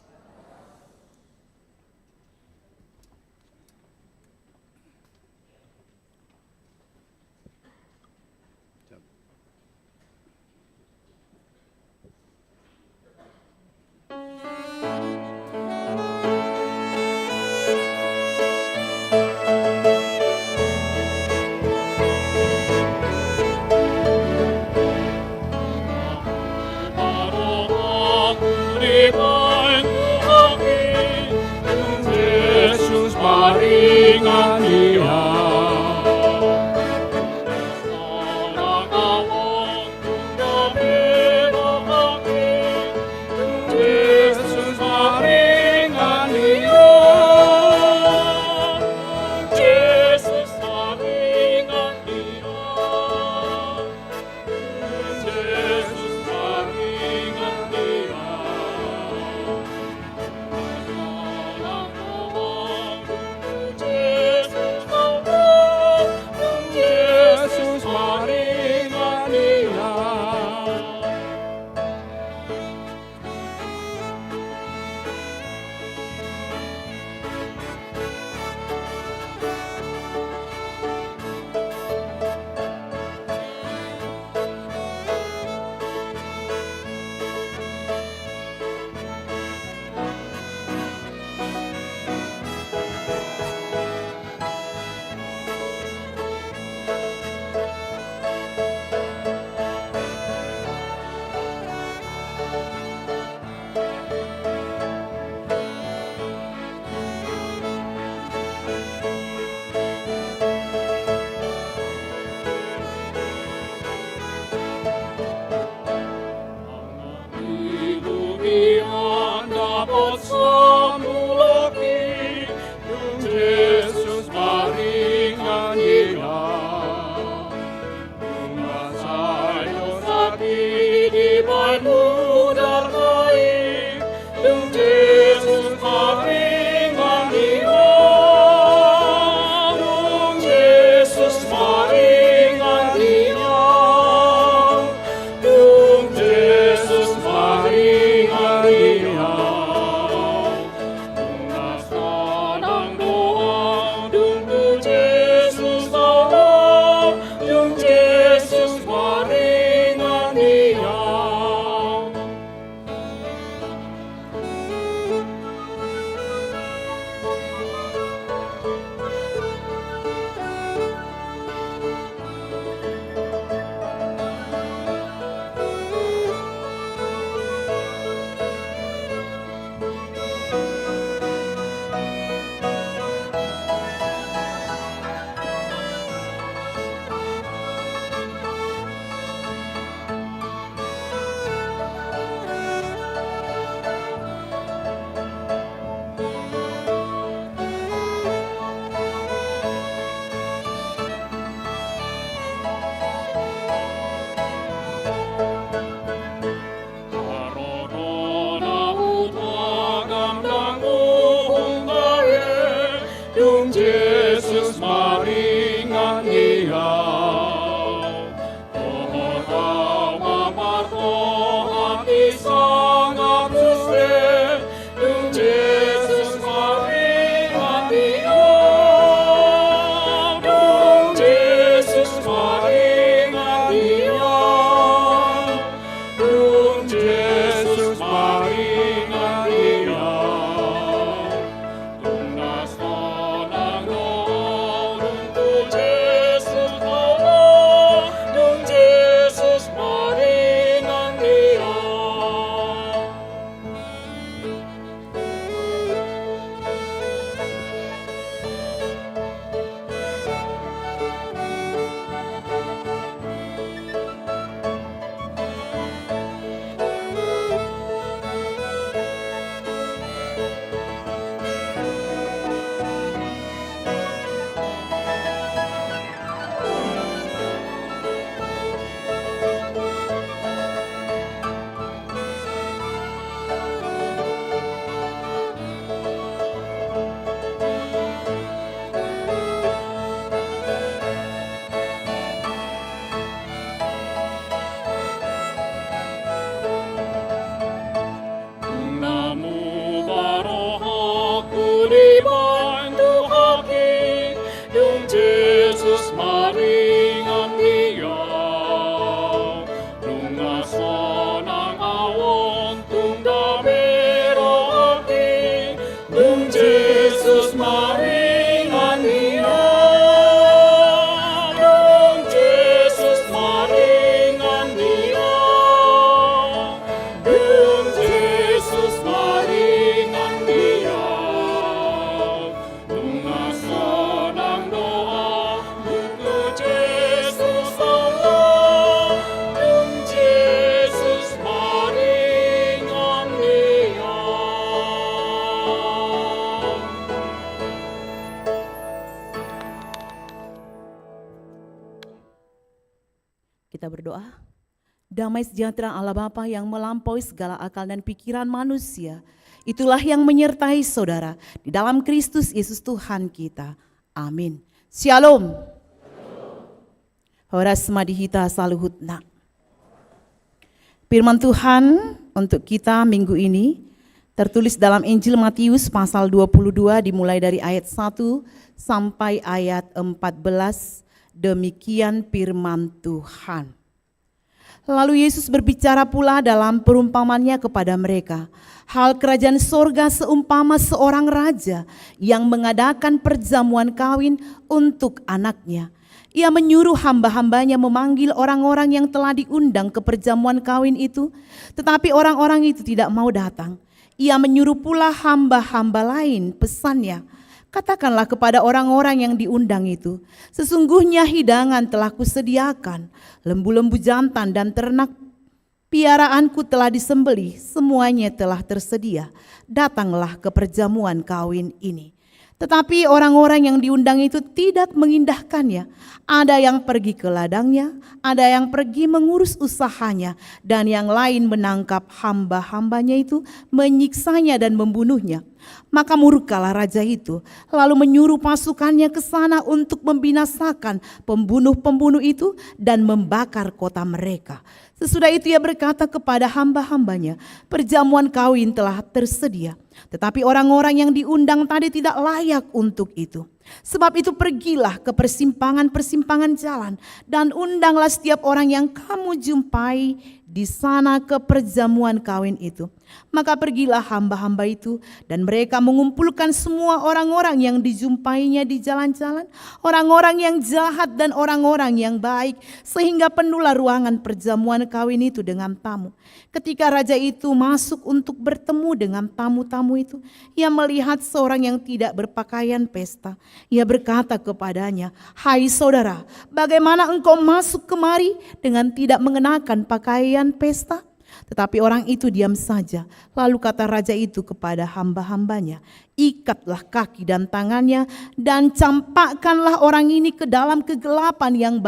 Yesus Kita berdoa. Damai sejahtera Allah Bapa yang melampaui segala akal dan pikiran manusia, itulah yang menyertai saudara di dalam Kristus Yesus Tuhan kita. Amin. Shalom. Horas madihita saluhutna. Firman Tuhan untuk kita minggu ini tertulis dalam Injil Matius pasal 22 dimulai dari ayat 1 sampai ayat 14. Demikian firman Tuhan. Lalu Yesus berbicara pula dalam perumpamannya kepada mereka. Hal kerajaan sorga seumpama seorang raja yang mengadakan perjamuan kawin untuk anaknya. Ia menyuruh hamba-hambanya memanggil orang-orang yang telah diundang ke perjamuan kawin itu, tetapi orang-orang itu tidak mau datang. Ia menyuruh pula hamba-hamba lain, pesannya, katakanlah kepada orang-orang yang diundang itu, sesungguhnya hidangan telah kusediakan, lembu-lembu jantan dan ternak piaraanku telah disembelih, semuanya telah tersedia. Datanglah ke perjamuan kawin ini. Tetapi orang-orang yang diundang itu tidak mengindahkannya. Ada yang pergi ke ladangnya, ada yang pergi mengurus usahanya, dan yang lain menangkap hamba-hambanya itu, menyiksanya dan membunuhnya. Maka murkalah raja itu, lalu menyuruh pasukannya ke sana untuk membinasakan pembunuh-pembunuh itu dan membakar kota mereka. Sesudah itu ia berkata kepada hamba-hambanya, perjamuan kawin telah tersedia, tetapi orang-orang yang diundang tadi tidak layak untuk itu. Sebab itu pergilah ke persimpangan-persimpangan jalan dan undanglah setiap orang yang kamu jumpai di sana ke perjamuan kawin itu. Maka pergilah hamba-hamba itu dan mereka mengumpulkan semua orang-orang yang dijumpainya di jalan-jalan, orang-orang yang jahat dan orang-orang yang baik, sehingga penuhlah ruangan perjamuan kawin itu dengan tamu. Ketika raja itu masuk untuk bertemu dengan tamu-tamu itu, ia melihat seorang yang tidak berpakaian pesta. Ia berkata kepadanya, hai saudara, bagaimana engkau masuk kemari dengan tidak mengenakan pakaian pesta? Tetapi orang itu diam saja. Lalu kata raja itu kepada hamba-hambanya, ikatlah kaki dan tangannya dan campakkanlah orang ini ke dalam kegelapan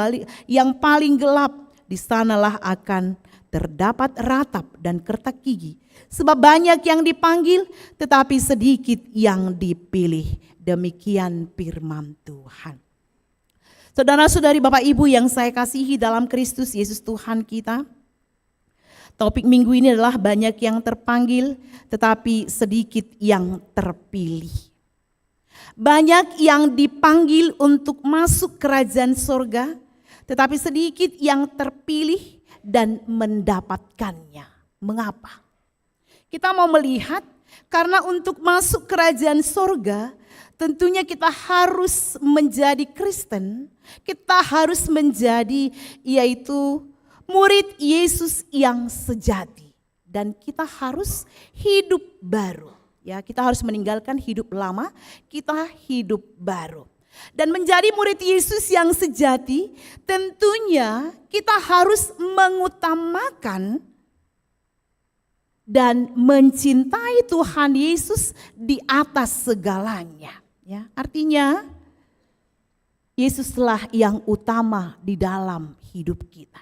yang paling gelap. Di sanalah akan terdapat ratap dan kertak gigi. Sebab banyak yang dipanggil, tetapi sedikit yang dipilih. Demikian firman Tuhan. Saudara-saudari, Bapak Ibu yang saya kasihi dalam Kristus Yesus Tuhan kita, topik minggu ini adalah banyak yang terpanggil, tetapi sedikit yang terpilih. Banyak yang dipanggil untuk masuk kerajaan sorga, tetapi sedikit yang terpilih dan mendapatkannya. Mengapa? Kita mau melihat, karena untuk masuk kerajaan sorga, tentunya kita harus menjadi Kristen, kita harus menjadi yaitu murid Yesus yang sejati, dan kita harus hidup baru. Ya, kita harus meninggalkan hidup lama, kita hidup baru. Dan menjadi murid Yesus yang sejati, tentunya kita harus mengutamakan dan mencintai Tuhan Yesus di atas segalanya. Ya, artinya Yesuslah yang utama di dalam hidup kita.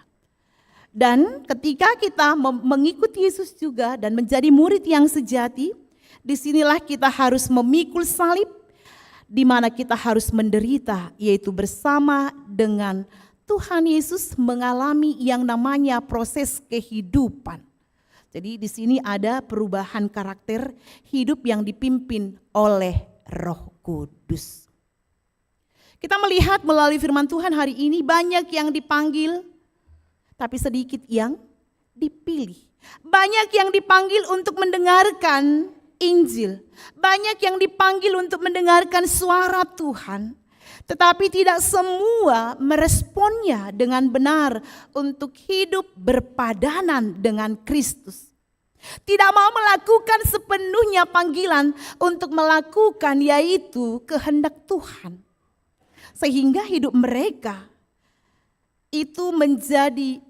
Dan ketika kita mengikuti Yesus juga dan menjadi murid yang sejati, disinilah kita harus memikul salib, di mana kita harus menderita, yaitu bersama dengan Tuhan Yesus mengalami yang namanya proses kehidupan. Jadi di sini ada perubahan karakter hidup yang dipimpin oleh Roh Kudus. Kita melihat melalui firman Tuhan hari ini banyak yang dipanggil, tapi sedikit yang dipilih. Banyak yang dipanggil untuk mendengarkan Injil. Banyak yang dipanggil untuk mendengarkan suara Tuhan. Tetapi tidak semua meresponnya dengan benar untuk hidup berpadanan dengan Kristus. Tidak mau melakukan sepenuhnya panggilan untuk melakukan yaitu kehendak Tuhan. Sehingga hidup mereka itu menjadi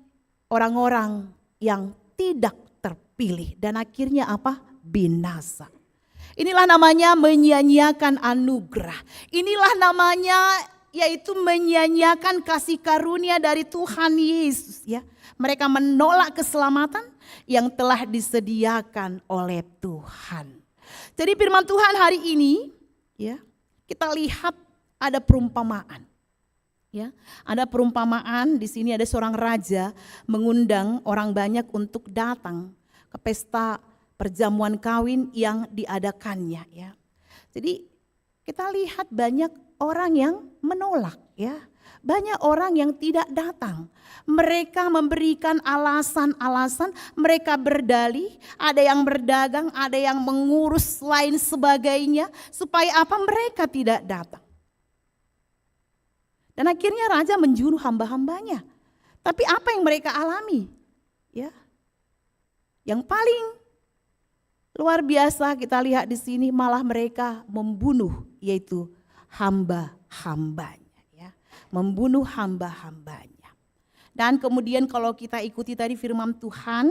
orang-orang yang tidak terpilih. Dan akhirnya apa? Binasa. Inilah namanya menyia-nyiakan anugerah. Inilah namanya yaitu menyanyiakan kasih karunia dari Tuhan Yesus, ya. Mereka menolak keselamatan yang telah disediakan oleh Tuhan. Jadi firman Tuhan hari ini, ya, kita lihat ada perumpamaan. Ya, ada perumpamaan di sini, ada seorang raja mengundang orang banyak untuk datang ke pesta perjamuan kawin yang diadakannya, ya. Jadi kita lihat banyak orang yang menolak, ya. Banyak orang yang tidak datang. Mereka memberikan alasan-alasan, mereka berdalih, ada yang berdagang, ada yang mengurus lain sebagainya, supaya apa? Mereka tidak datang. Dan akhirnya raja menjuru hamba-hambanya. Tapi apa yang mereka alami? Ya. Yang paling luar biasa kita lihat di sini, malah mereka membunuh, yaitu hamba-hambanya. Membunuh hamba-hambanya. Dan kemudian kalau kita ikuti tadi firman Tuhan,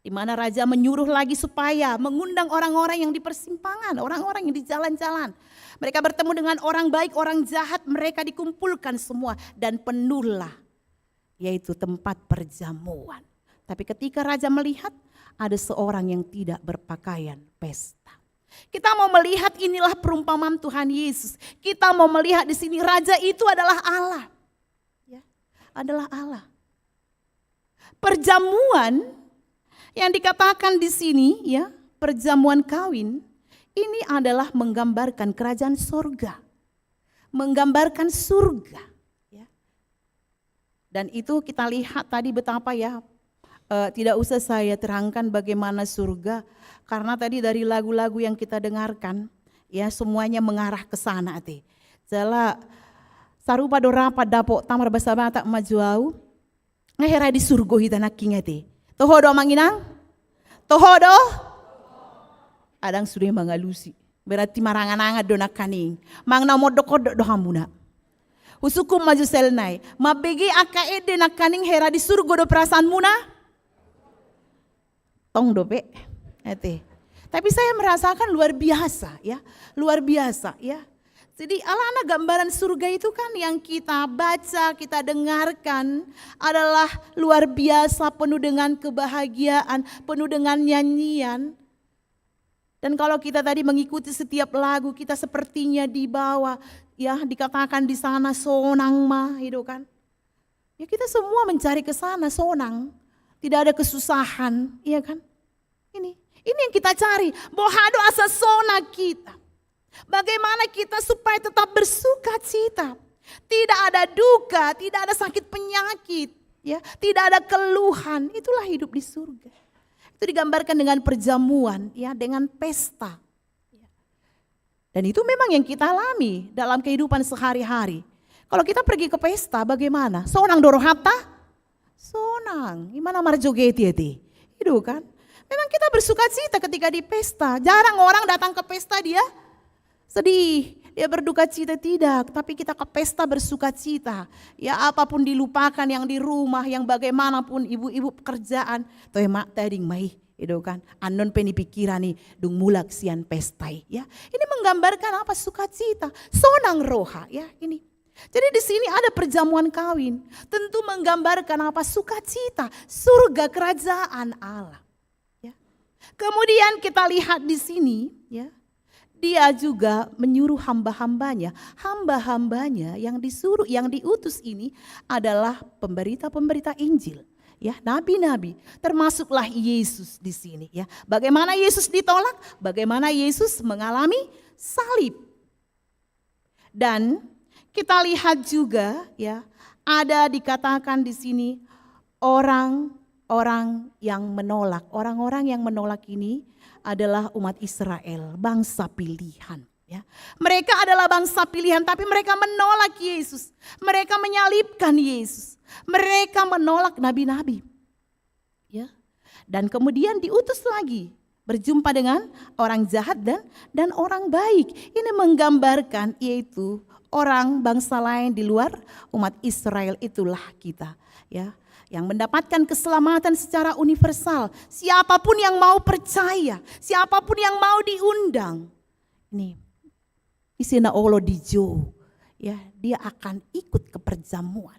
di mana raja menyuruh lagi supaya mengundang orang-orang yang di persimpangan, orang-orang yang di jalan-jalan. Mereka bertemu dengan orang baik, orang jahat, mereka dikumpulkan semua dan penuhlah, yaitu tempat perjamuan. Tapi ketika raja melihat ada seorang yang tidak berpakaian pesta. Kita mau melihat inilah perumpamaan Tuhan Yesus. Kita mau melihat di sini raja itu adalah Allah. Ya, adalah Allah. Perjamuan yang dikatakan di sini, ya, perjamuan kawin, ini adalah menggambarkan kerajaan surga. Menggambarkan surga. Ya. Dan itu kita lihat tadi betapa, ya, tidak usah saya terangkan bagaimana surga. Karena tadi dari lagu-lagu yang kita dengarkan, ya, semuanya mengarah ke sana. Jala sarupa dorapa dapok tamar basabata majuau. Ngahera di surga hita naking ate. Tohodo manginang? Tohodo? Adang sudah mangalusi. Berarti marangan-angan do nakaning. Mang na modok-odok do hambuna. Usukum maju selnai. Mabegi akaede nakaning hera di surga do perasaan muna. Tong dope. Tapi saya merasakan luar biasa, ya, luar biasa, ya. Jadi ala-ala gambaran surga itu kan yang kita baca, kita dengarkan adalah luar biasa, penuh dengan kebahagiaan, penuh dengan nyanyian. Dan kalau kita tadi mengikuti setiap lagu, kita sepertinya dibawa, ya, dikatakan di sana sonang mah, itu kan. Ya, kita semua mencari ke sana sonang, tidak ada kesusahan, iya kan? Ini yang kita cari, bohado asa sona kita. Bagaimana kita supaya tetap bersuka cita. Tidak ada duka, tidak ada sakit penyakit, ya, tidak ada keluhan. Itulah hidup di surga. Itu digambarkan dengan perjamuan, ya, dengan pesta. Dan itu memang yang kita alami dalam kehidupan sehari-hari. Kalau kita pergi ke pesta bagaimana? Sonang dorohata? Sonang. Gimana marjogeti eti? Itu kan? Memang kita bersuka cita ketika di pesta. Jarang orang datang ke pesta dia sedih, dia berduka cita, tidak. Tapi kita ke pesta bersuka cita. Ya, apapun dilupakan yang di rumah, yang bagaimanapun ibu-ibu pekerjaan. Toh mak tading mai, itu kan. Anon peni pikiran nih, dung mulak sian pestai. Ya, ini menggambarkan apa? Sukacita, sonang roha. Ya, ini. Jadi di sini ada perjamuan kawin. Tentu menggambarkan apa? Sukacita, surga kerajaan Allah. Kemudian kita lihat di sini, ya, dia juga menyuruh hamba-hambanya. Hamba-hambanya yang disuruh, yang diutus ini adalah pemberita-pemberita Injil, ya, nabi-nabi. Termasuklah Yesus di sini, ya. Bagaimana Yesus ditolak? Bagaimana Yesus mengalami salib? Dan kita lihat juga, ya, ada dikatakan di sini orang yang menolak. Orang-orang yang menolak ini adalah umat Israel, bangsa pilihan. Ya. Mereka adalah bangsa pilihan, tapi mereka menolak Yesus. Mereka menyalibkan Yesus. Mereka menolak nabi-nabi. Ya. Dan kemudian diutus lagi, berjumpa dengan orang jahat dan orang baik. Ini menggambarkan yaitu orang bangsa lain di luar umat Israel, itulah kita. Ya. Yang mendapatkan keselamatan secara universal. Siapapun yang mau percaya, siapapun yang mau diundang. Ini isina olo dijo, ya, dia akan ikut ke perjamuan.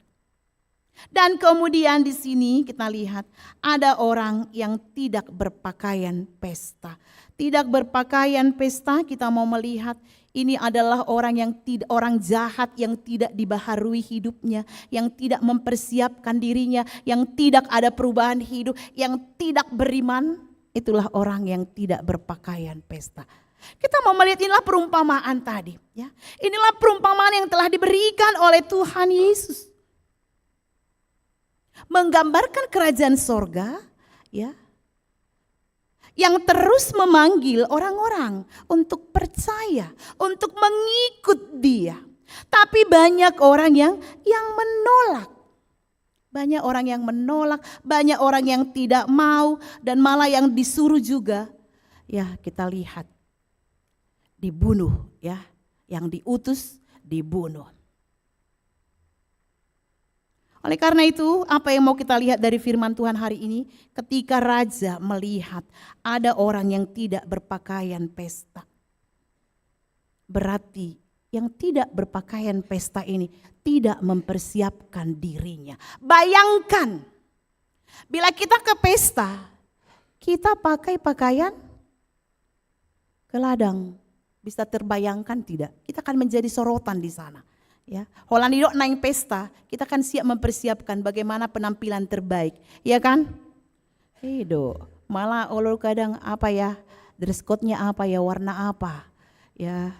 Dan kemudian di sini kita lihat ada orang yang tidak berpakaian pesta. Tidak berpakaian pesta, kita mau melihat ini adalah orang jahat yang tidak dibaharui hidupnya, yang tidak mempersiapkan dirinya, yang tidak ada perubahan hidup, yang tidak beriman. Itulah orang yang tidak berpakaian pesta. Kita mau melihat inilah perumpamaan tadi, ya. Inilah perumpamaan yang telah diberikan oleh Tuhan Yesus. Menggambarkan kerajaan sorga, ya, yang terus memanggil orang-orang untuk percaya, untuk mengikut dia. Tapi banyak orang yang menolak. Banyak orang yang menolak, banyak orang yang tidak mau, dan malah yang disuruh juga. Ya, kita lihat dibunuh, ya, yang diutus dibunuh. Oleh karena itu, apa yang mau kita lihat dari firman Tuhan hari ini? Ketika raja melihat ada orang yang tidak berpakaian pesta. Berarti yang tidak berpakaian pesta ini tidak mempersiapkan dirinya. Bayangkan, bila kita ke pesta, kita pakai pakaian ke ladang. Bisa terbayangkan tidak? Kita akan menjadi sorotan di sana. Ya, holanidok naik pesta, kita kan siap mempersiapkan bagaimana penampilan terbaik, ya kan? Malah olor kadang apa ya, dress code-nya apa ya, warna apa, ya.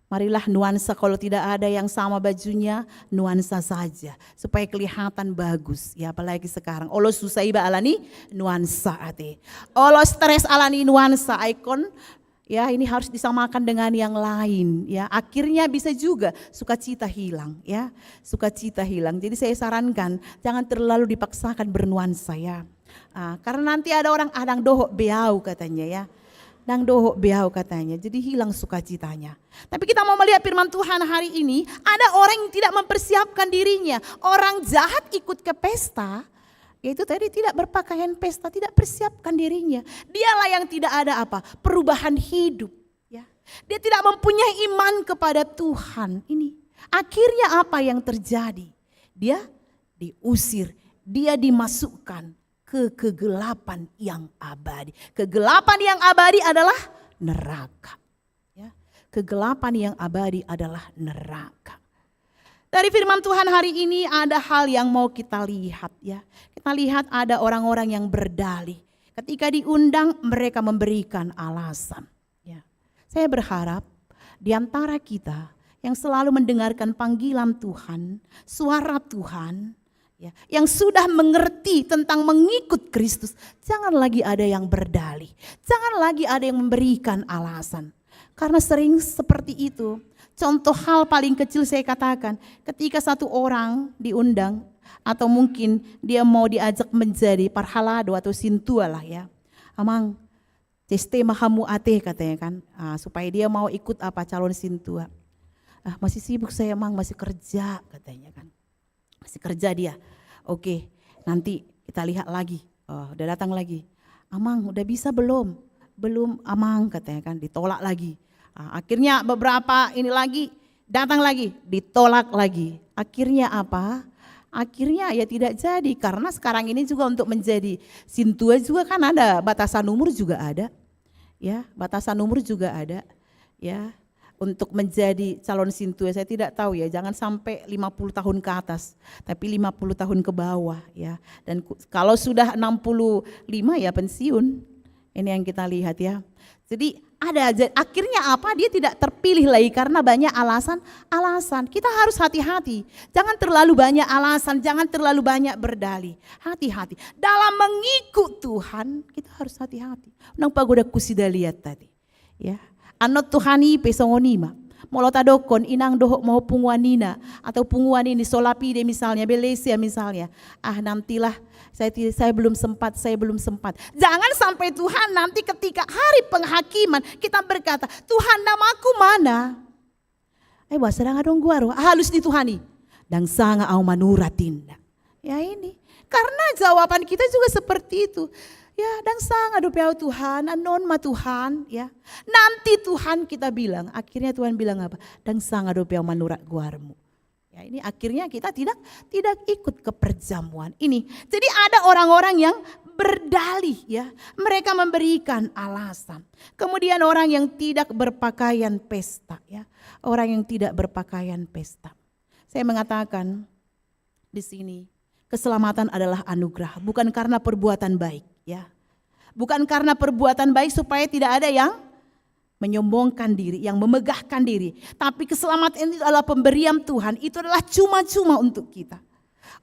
Marilah nuansa, kalau tidak ada yang sama bajunya, nuansa saja supaya kelihatan bagus. Ya, apalagi sekarang. Olo susah iba alani nuansa ate. Olo stres alani nuansa ikon. Ya, ini harus disamakan dengan yang lain, ya. Akhirnya bisa juga sukacita hilang, ya. Sukacita hilang. Jadi saya sarankan jangan terlalu dipaksakan bernuansa, ya. Karena nanti ada orang adang dohok beau katanya, ya. Dang dohok beau katanya. Jadi hilang sukacitanya. Tapi kita mau melihat firman Tuhan hari ini, ada orang yang tidak mempersiapkan dirinya. Orang jahat ikut ke pesta, yaitu tadi tidak berpakaian pesta, tidak persiapkan dirinya. Dialah yang tidak ada apa? Perubahan hidup. Ya. Dia tidak mempunyai iman kepada Tuhan. Ini akhirnya apa yang terjadi? Dia diusir, dia dimasukkan ke kegelapan yang abadi. Kegelapan yang abadi adalah neraka. Ya. Kegelapan yang abadi adalah neraka. Dari firman Tuhan hari ini ada hal yang mau kita lihat, ya. Kita lihat ada orang-orang yang berdalih. Ketika diundang mereka memberikan alasan. Ya. Saya berharap di antara kita yang selalu mendengarkan panggilan Tuhan, suara Tuhan, ya, yang sudah mengerti tentang mengikut Kristus, jangan lagi ada yang berdalih. Jangan lagi ada yang memberikan alasan. Karena sering seperti itu. Contoh hal paling kecil saya katakan, ketika satu orang diundang atau mungkin dia mau diajak menjadi parhalado atau sintua lah, ya. Amang, ceste mahamu ate katanya kan, supaya dia mau ikut apa calon sintua. Masih sibuk saya Mang, masih kerja katanya kan. Masih kerja dia. Oke, nanti kita lihat lagi. Udah datang lagi. Amang, udah bisa belum? Belum Amang katanya kan, ditolak lagi. Akhirnya beberapa ini lagi, datang lagi, ditolak lagi. Akhirnya apa? Akhirnya ya tidak jadi, karena sekarang ini juga untuk menjadi sintua juga kan ada, batasan umur juga ada. Ya, batasan umur juga ada. Ya, untuk menjadi calon sintua saya tidak tahu ya, jangan sampai 50 tahun ke atas, tapi 50 tahun ke bawah, ya. Dan kalau sudah 65 ya pensiun. Ini yang kita lihat, ya. Jadi akhirnya apa? Dia tidak terpilih lagi karena banyak alasan. Kita harus hati-hati. Jangan terlalu banyak alasan, jangan terlalu banyak berdalih. Hati-hati. Dalam mengikut Tuhan, kita harus hati-hati. Nang pagoda kusida lihat tadi. Ya. Anot Tuhani pesongonima. Molotadokon inang dohok mau punguanina atau punguan ini solapide misalnya, Belesia misalnya. Nantilah saya belum sempat. Jangan sampai Tuhan nanti ketika hari penghakiman kita berkata, Tuhan namaku mana? Sedang adong guaro halus di Tuhani. Dan sanga au manuratinda. Ya ini. Karena jawaban kita juga seperti itu. Ya, dan sangat doa Tuhan, anon ma Tuhan, ya. Nanti Tuhan kita bilang, akhirnya Tuhan bilang apa? Dan sangat doa manurat guarmu. Ya, ini akhirnya kita tidak ikut ke perjamuan ini. Jadi ada orang-orang yang berdalih ya, mereka memberikan alasan. Kemudian orang yang tidak berpakaian pesta ya, orang yang tidak berpakaian pesta. Saya mengatakan di sini keselamatan adalah anugerah, bukan karena perbuatan baik ya. Bukan karena perbuatan baik supaya tidak ada yang menyombongkan diri, yang memegahkan diri. Tapi keselamatan itu adalah pemberian Tuhan, itu adalah cuma-cuma untuk kita.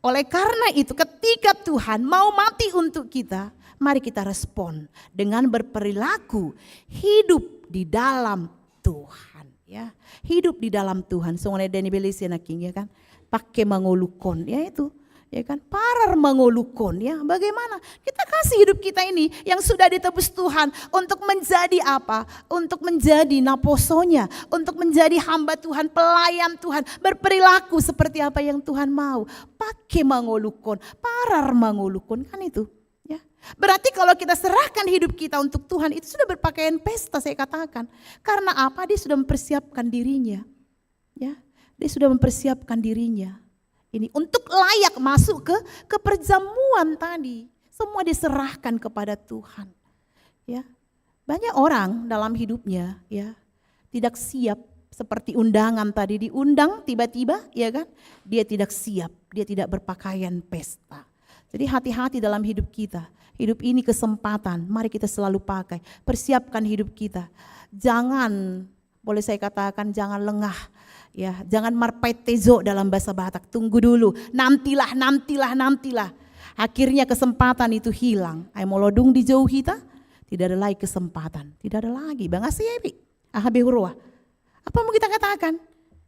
Oleh karena itu ketika Tuhan mau mati untuk kita, mari kita respon dengan berperilaku hidup di dalam Tuhan. Ya, hidup di dalam Tuhan. Soalnya Dani Belisiana King ya kan, pakai mengolukon ya itu. Ya kan, parar mengolukon ya. Bagaimana kita kasih hidup kita ini yang sudah ditebus Tuhan untuk menjadi apa? Untuk menjadi naposonya, untuk menjadi hamba Tuhan, pelayan Tuhan, berperilaku seperti apa yang Tuhan mau. Pakai mengolukon, parar mengolukon kan itu. Ya. Berarti kalau kita serahkan hidup kita untuk Tuhan itu sudah berpakaian pesta saya katakan. Karena apa? Dia sudah mempersiapkan dirinya. Ya, dia sudah mempersiapkan dirinya. Ini untuk layak masuk ke perjamuan tadi. Semua diserahkan kepada Tuhan. Ya. Banyak orang dalam hidupnya ya tidak siap seperti undangan tadi diundang tiba-tiba ya kan, dia tidak siap, dia tidak berpakaian pesta. Jadi hati-hati dalam hidup kita. Hidup ini kesempatan, mari kita selalu pakai. Persiapkan hidup kita. Jangan, boleh saya katakan jangan lengah. Ya, jangan marpaitezo dalam bahasa Batak. Tunggu dulu, nantilah. Akhirnya kesempatan itu hilang. Ay molodung di jauh kita, tidak ada lagi kesempatan. Tidak ada lagi. Bang Asiebi, ahabe hurwa. Apa mau kita katakan?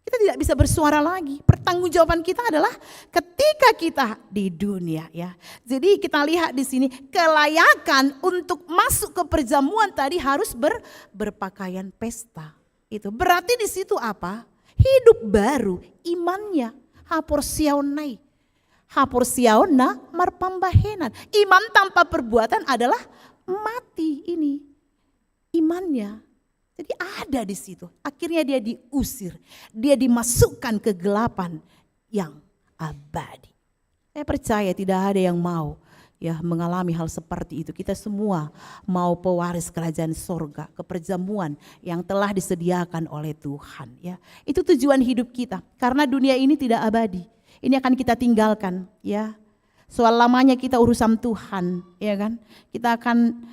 Kita tidak bisa bersuara lagi. Pertanggungjawaban kita adalah ketika kita di dunia ya. Jadi kita lihat di sini kelayakan untuk masuk ke perjamuan tadi harus berpakaian pesta. Itu berarti di situ apa? Hidup baru, imannya, haporsiaunai. Haporsiauna marpambahenan. Iman tanpa perbuatan adalah mati ini. Imannya. Jadi ada di situ. Akhirnya dia diusir. Dia dimasukkan ke kegelapan yang abadi. Saya percaya tidak ada yang mau ya mengalami hal seperti itu. Kita semua mau pewaris kerajaan sorga, keperjamuan yang telah disediakan oleh Tuhan ya. Itu tujuan hidup kita. Karena dunia ini tidak abadi. Ini akan kita tinggalkan ya. Soal lamanya kita urusan Tuhan ya kan. Kita akan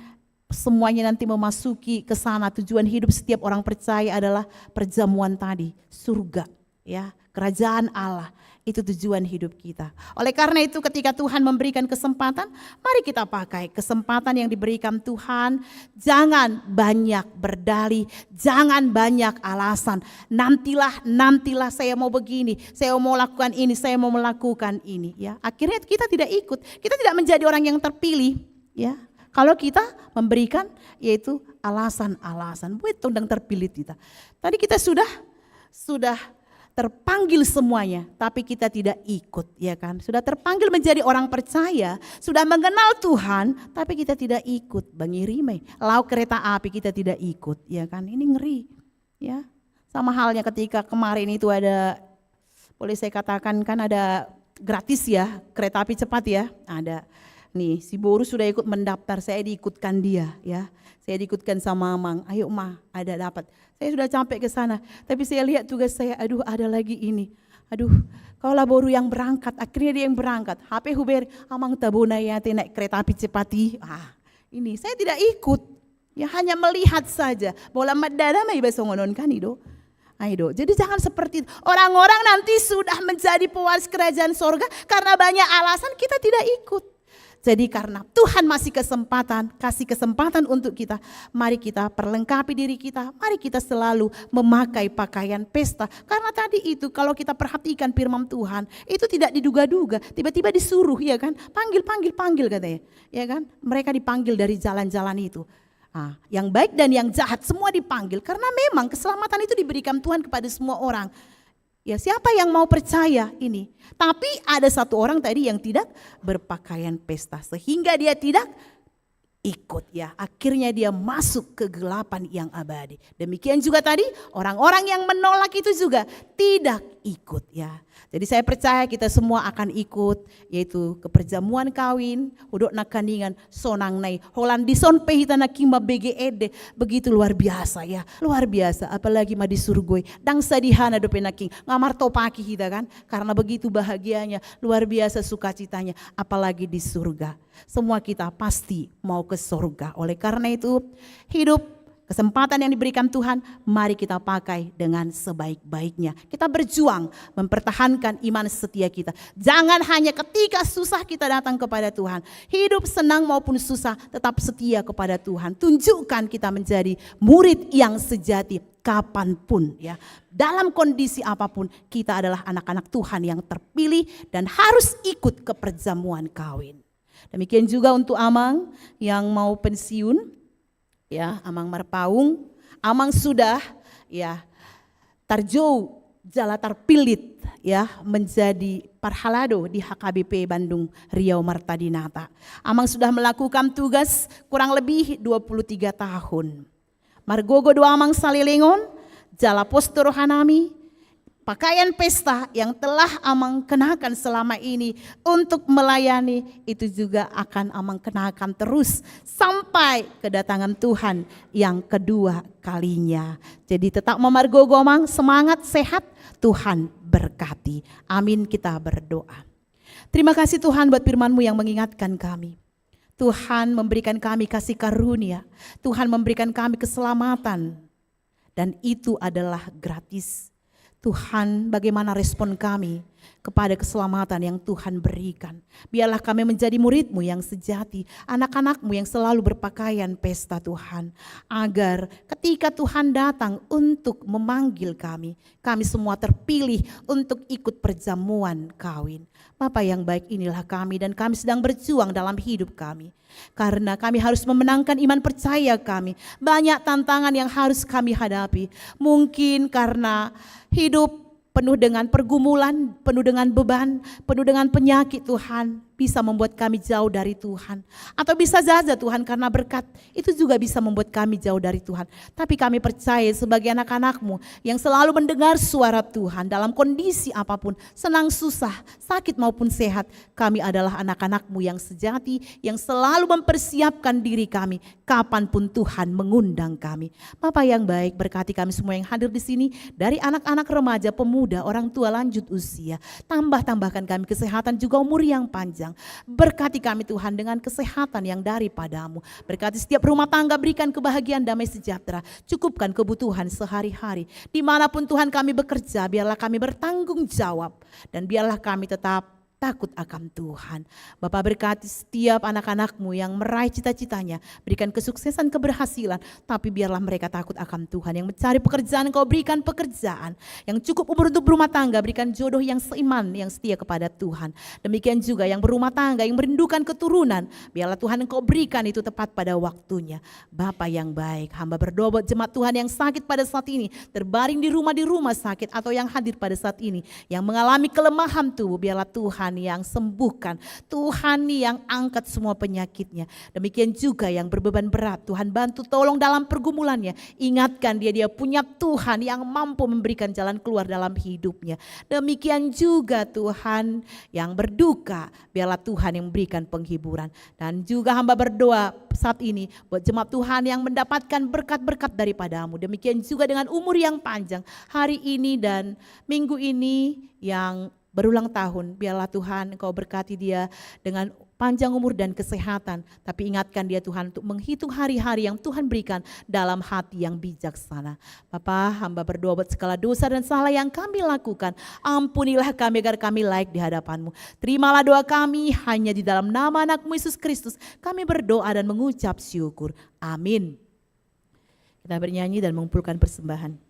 semuanya nanti memasuki ke sana. Tujuan hidup setiap orang percaya adalah perjamuan tadi, surga ya, kerajaan Allah. Itu tujuan hidup kita. Oleh karena itu ketika Tuhan memberikan kesempatan, mari kita pakai kesempatan yang diberikan Tuhan. Jangan banyak berdalih, jangan banyak alasan. Nantilah saya mau begini, saya mau lakukan ini, saya mau melakukan ini. Ya, akhirnya kita tidak ikut, kita tidak menjadi orang yang terpilih. Ya, kalau kita memberikan yaitu alasan-alasan, buat tundang terpilih kita. Tadi kita sudah terpanggil semuanya, tapi kita tidak ikut, ya kan? Sudah terpanggil menjadi orang percaya, sudah mengenal Tuhan, tapi kita tidak ikut. Bang Irime, lauk kereta api kita tidak ikut, ya kan? Ini ngeri, ya. Sama halnya ketika kemarin itu ada, boleh saya katakan kan ada gratis ya, kereta api cepat ya, ada. Nih, si Boru sudah ikut mendaftar, saya diikutkan dia, ya. Saya diikutkan sama Mang, ayo Ma, ada dapat. Saya sudah sampai ke sana, tapi saya lihat tugas saya, aduh ada lagi ini. Aduh, kaulah Boru yang berangkat, akhirnya dia yang berangkat. HP Huber, amang tabuna ya naik kereta api cepati. Ini saya tidak ikut, ya hanya melihat saja. Bola madara mai besongonon kan itu. Ayo, jadi jangan seperti itu. Orang-orang nanti sudah menjadi pewaris kerajaan sorga karena banyak alasan kita tidak ikut. Jadi karena Tuhan masih kasih kesempatan untuk kita, mari kita perlengkapi diri kita, mari kita selalu memakai pakaian pesta. Karena tadi itu kalau kita perhatikan firman Tuhan, itu tidak diduga-duga, tiba-tiba disuruh ya kan, panggil katanya. Ya kan, mereka dipanggil dari jalan-jalan itu. Yang baik dan yang jahat semua dipanggil, karena memang keselamatan itu diberikan Tuhan kepada semua orang. Ya siapa yang mau percaya ini? Tapi ada satu orang tadi yang tidak berpakaian pesta. Sehingga dia tidak ikut ya. Akhirnya dia masuk ke kegelapan yang abadi. Demikian juga tadi orang-orang yang menolak itu juga tidak ikut ya. Jadi saya percaya kita semua akan ikut, yaitu ke perjamuan kawin, hudok nakaningan, sonang nai, holan dison pehita nakima BGED, begitu luar biasa ya, luar biasa. Apalagi ma di surgoi, dang sadihana do penaking, ngamar topaki kita kan, karena begitu bahagianya, luar biasa sukacitanya, apalagi di surga. Semua kita pasti mau ke surga. Oleh karena itu, hidup kesempatan yang diberikan Tuhan, mari kita pakai dengan sebaik-baiknya. Kita berjuang mempertahankan iman setia kita. Jangan hanya ketika susah kita datang kepada Tuhan. Hidup senang maupun susah, tetap setia kepada Tuhan. Tunjukkan kita menjadi murid yang sejati kapanpun ya. Dalam kondisi apapun, kita adalah anak-anak Tuhan yang terpilih dan harus ikut ke perjamuan kawin. Demikian juga untuk Amang yang mau pensiun. Ya, Amang Marpaung, Amang sudah ya tarjou jala terpilit ya menjadi parhalado di HKBP Bandung Riau Martadinata. Amang sudah melakukan tugas kurang lebih 23 tahun. Margogo doa Amang Salilingon, jala postur rohanami, pakaian pesta yang telah Amang kenakan selama ini untuk melayani itu juga akan Amang kenakan terus sampai kedatangan Tuhan yang kedua kalinya. Jadi tetap memargogo Amang, semangat, sehat, Tuhan berkati. Amin, kita berdoa. Terima kasih Tuhan buat firman-Mu yang mengingatkan kami. Tuhan memberikan kami kasih karunia, Tuhan memberikan kami keselamatan dan itu adalah gratis. Tuhan, bagaimana respon kami kepada keselamatan yang Tuhan berikan. Biarlah kami menjadi murid-Mu yang sejati, anak-anak-Mu yang selalu berpakaian pesta Tuhan. Agar ketika Tuhan datang untuk memanggil kami semua terpilih untuk ikut perjamuan kawin. Bapa yang baik, inilah kami dan kami sedang berjuang dalam hidup kami. Karena kami harus memenangkan iman percaya kami. Banyak tantangan yang harus kami hadapi. Mungkin karena hidup penuh dengan pergumulan, penuh dengan beban, penuh dengan penyakit Tuhan. Bisa membuat kami jauh dari Tuhan. Atau bisa saja Tuhan karena berkat itu juga bisa membuat kami jauh dari Tuhan. Tapi kami percaya sebagai anak-anak-Mu yang selalu mendengar suara Tuhan dalam kondisi apapun, senang susah, sakit maupun sehat. Kami adalah anak-anak-Mu yang sejati, yang selalu mempersiapkan diri kami kapanpun Tuhan mengundang kami. Bapa yang baik, berkati kami semua yang hadir di sini, dari anak-anak, remaja, pemuda, orang tua lanjut usia. Tambahkan kami kesehatan juga umur yang panjang. Berkati kami Tuhan dengan kesehatan yang daripada-Mu. Berkati setiap rumah tangga, berikan kebahagiaan, damai sejahtera. Cukupkan kebutuhan sehari-hari. Dimanapun Tuhan kami bekerja, biarlah kami bertanggung jawab. Dan biarlah kami tetap takut akan Tuhan. Bapa berkati setiap anak-anak-Mu yang meraih cita-citanya. Berikan kesuksesan, keberhasilan. Tapi biarlah mereka takut akan Tuhan. Yang mencari pekerjaan, Kau berikan pekerjaan. Yang cukup umur untuk berumah tangga, berikan jodoh yang seiman, yang setia kepada Tuhan. Demikian juga yang berumah tangga, yang merindukan keturunan. Biarlah Tuhan Engkau berikan itu tepat pada waktunya. Bapa yang baik, hamba berdoa buat jemaat Tuhan yang sakit pada saat ini. Terbaring di rumah sakit atau yang hadir pada saat ini. Yang mengalami kelemahan tubuh, biarlah Tuhan yang sembuhkan, Tuhan yang angkat semua penyakitnya. Demikian juga yang berbeban berat, Tuhan bantu tolong dalam pergumulannya. Ingatkan dia punya Tuhan yang mampu memberikan jalan keluar dalam hidupnya. Demikian juga Tuhan yang berduka, biarlah Tuhan yang memberikan penghiburan. Dan juga hamba berdoa saat ini buat jemaat Tuhan yang mendapatkan berkat-berkat daripada-Mu. Demikian juga dengan umur yang panjang hari ini dan minggu ini yang berulang tahun, biarlah Tuhan Engkau berkati dia dengan panjang umur dan kesehatan. Tapi ingatkan dia Tuhan untuk menghitung hari-hari yang Tuhan berikan dalam hati yang bijaksana. Bapa, hamba berdoa buat segala dosa dan salah yang kami lakukan. Ampunilah kami agar kami layak di hadapan-Mu. Terimalah doa kami hanya di dalam nama anak-Mu Yesus Kristus. Kami berdoa dan mengucap syukur. Amin. Kita bernyanyi dan mengumpulkan persembahan.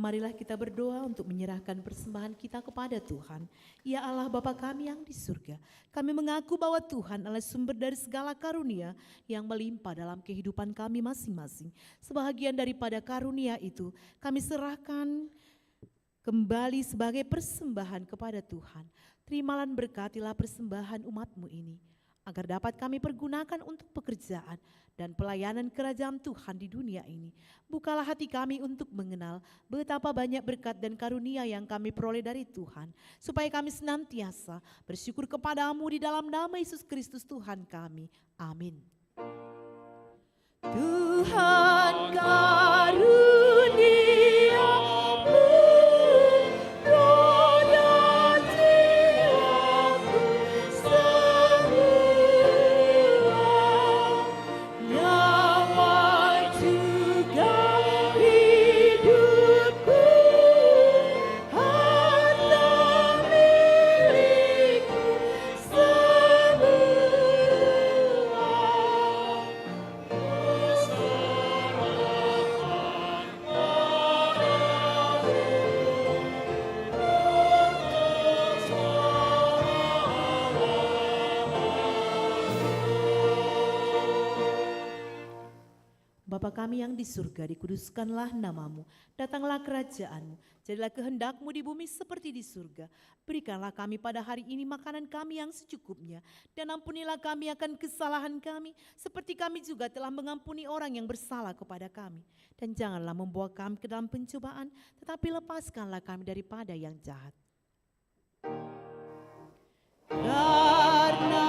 Marilah kita berdoa untuk menyerahkan persembahan kita kepada Tuhan. Ya Allah Bapa kami yang di surga, kami mengaku bahwa Tuhan adalah sumber dari segala karunia yang melimpah dalam kehidupan kami masing-masing. Sebahagian daripada karunia itu kami serahkan kembali sebagai persembahan kepada Tuhan. Terimalah dan berkatilah persembahan umat-Mu ini, agar dapat kami pergunakan untuk pekerjaan dan pelayanan kerajaan Tuhan di dunia ini. Bukalah hati kami untuk mengenal betapa banyak berkat dan karunia yang kami peroleh dari Tuhan, supaya kami senantiasa bersyukur kepadamu di dalam nama Yesus Kristus Tuhan kami. Amin. Tuhan karuniamu roh dan jiwaku semua, nyawa juga hidupku, harta milikku semua. Bapa kami yang di surga, dikuduskanlah namamu, datanglah kerajaanmu, jadilah kehendakmu di bumi seperti di surga. Berikanlah kami pada hari ini makanan kami yang secukupnya, dan ampunilah kami akan kesalahan kami, seperti kami juga telah mengampuni orang yang bersalah kepada kami. Dan janganlah membawa kami ke dalam pencobaan, tetapi lepaskanlah kami daripada yang jahat. Karena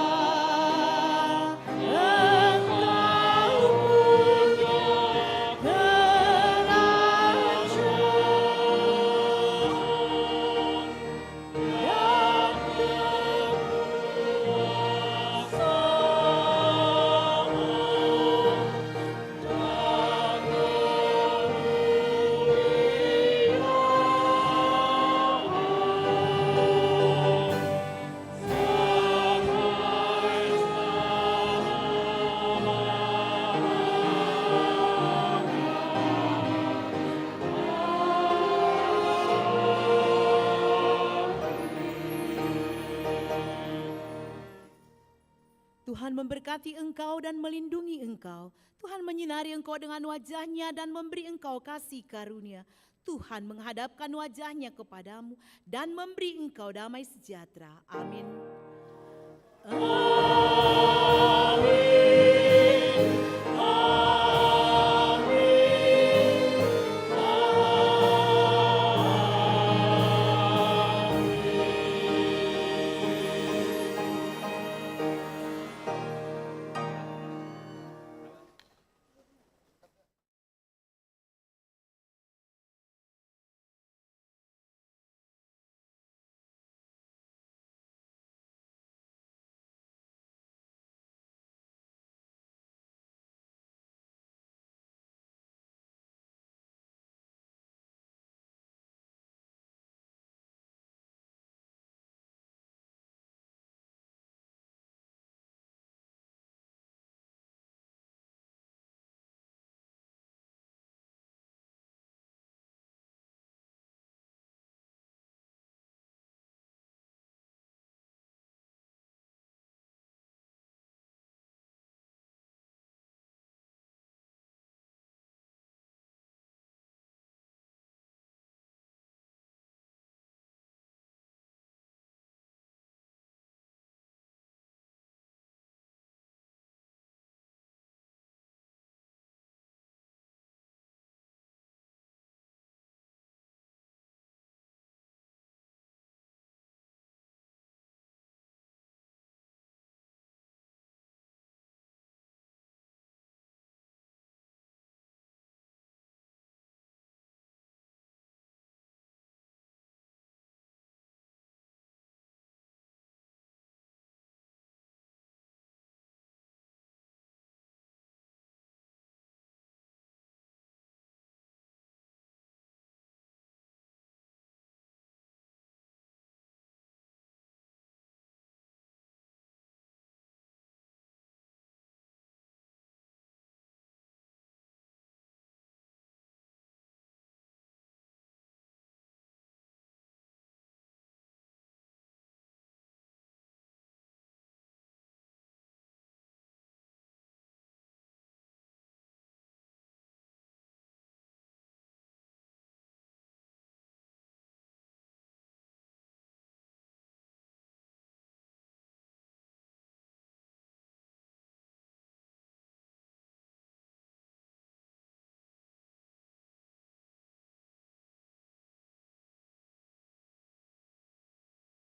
Tuhan memberkati engkau dan melindungi engkau. Tuhan menyinari engkau dengan wajah-Nya dan memberi engkau kasih karunia. Tuhan menghadapkan wajah-Nya kepadamu dan memberi engkau damai sejahtera. Amin.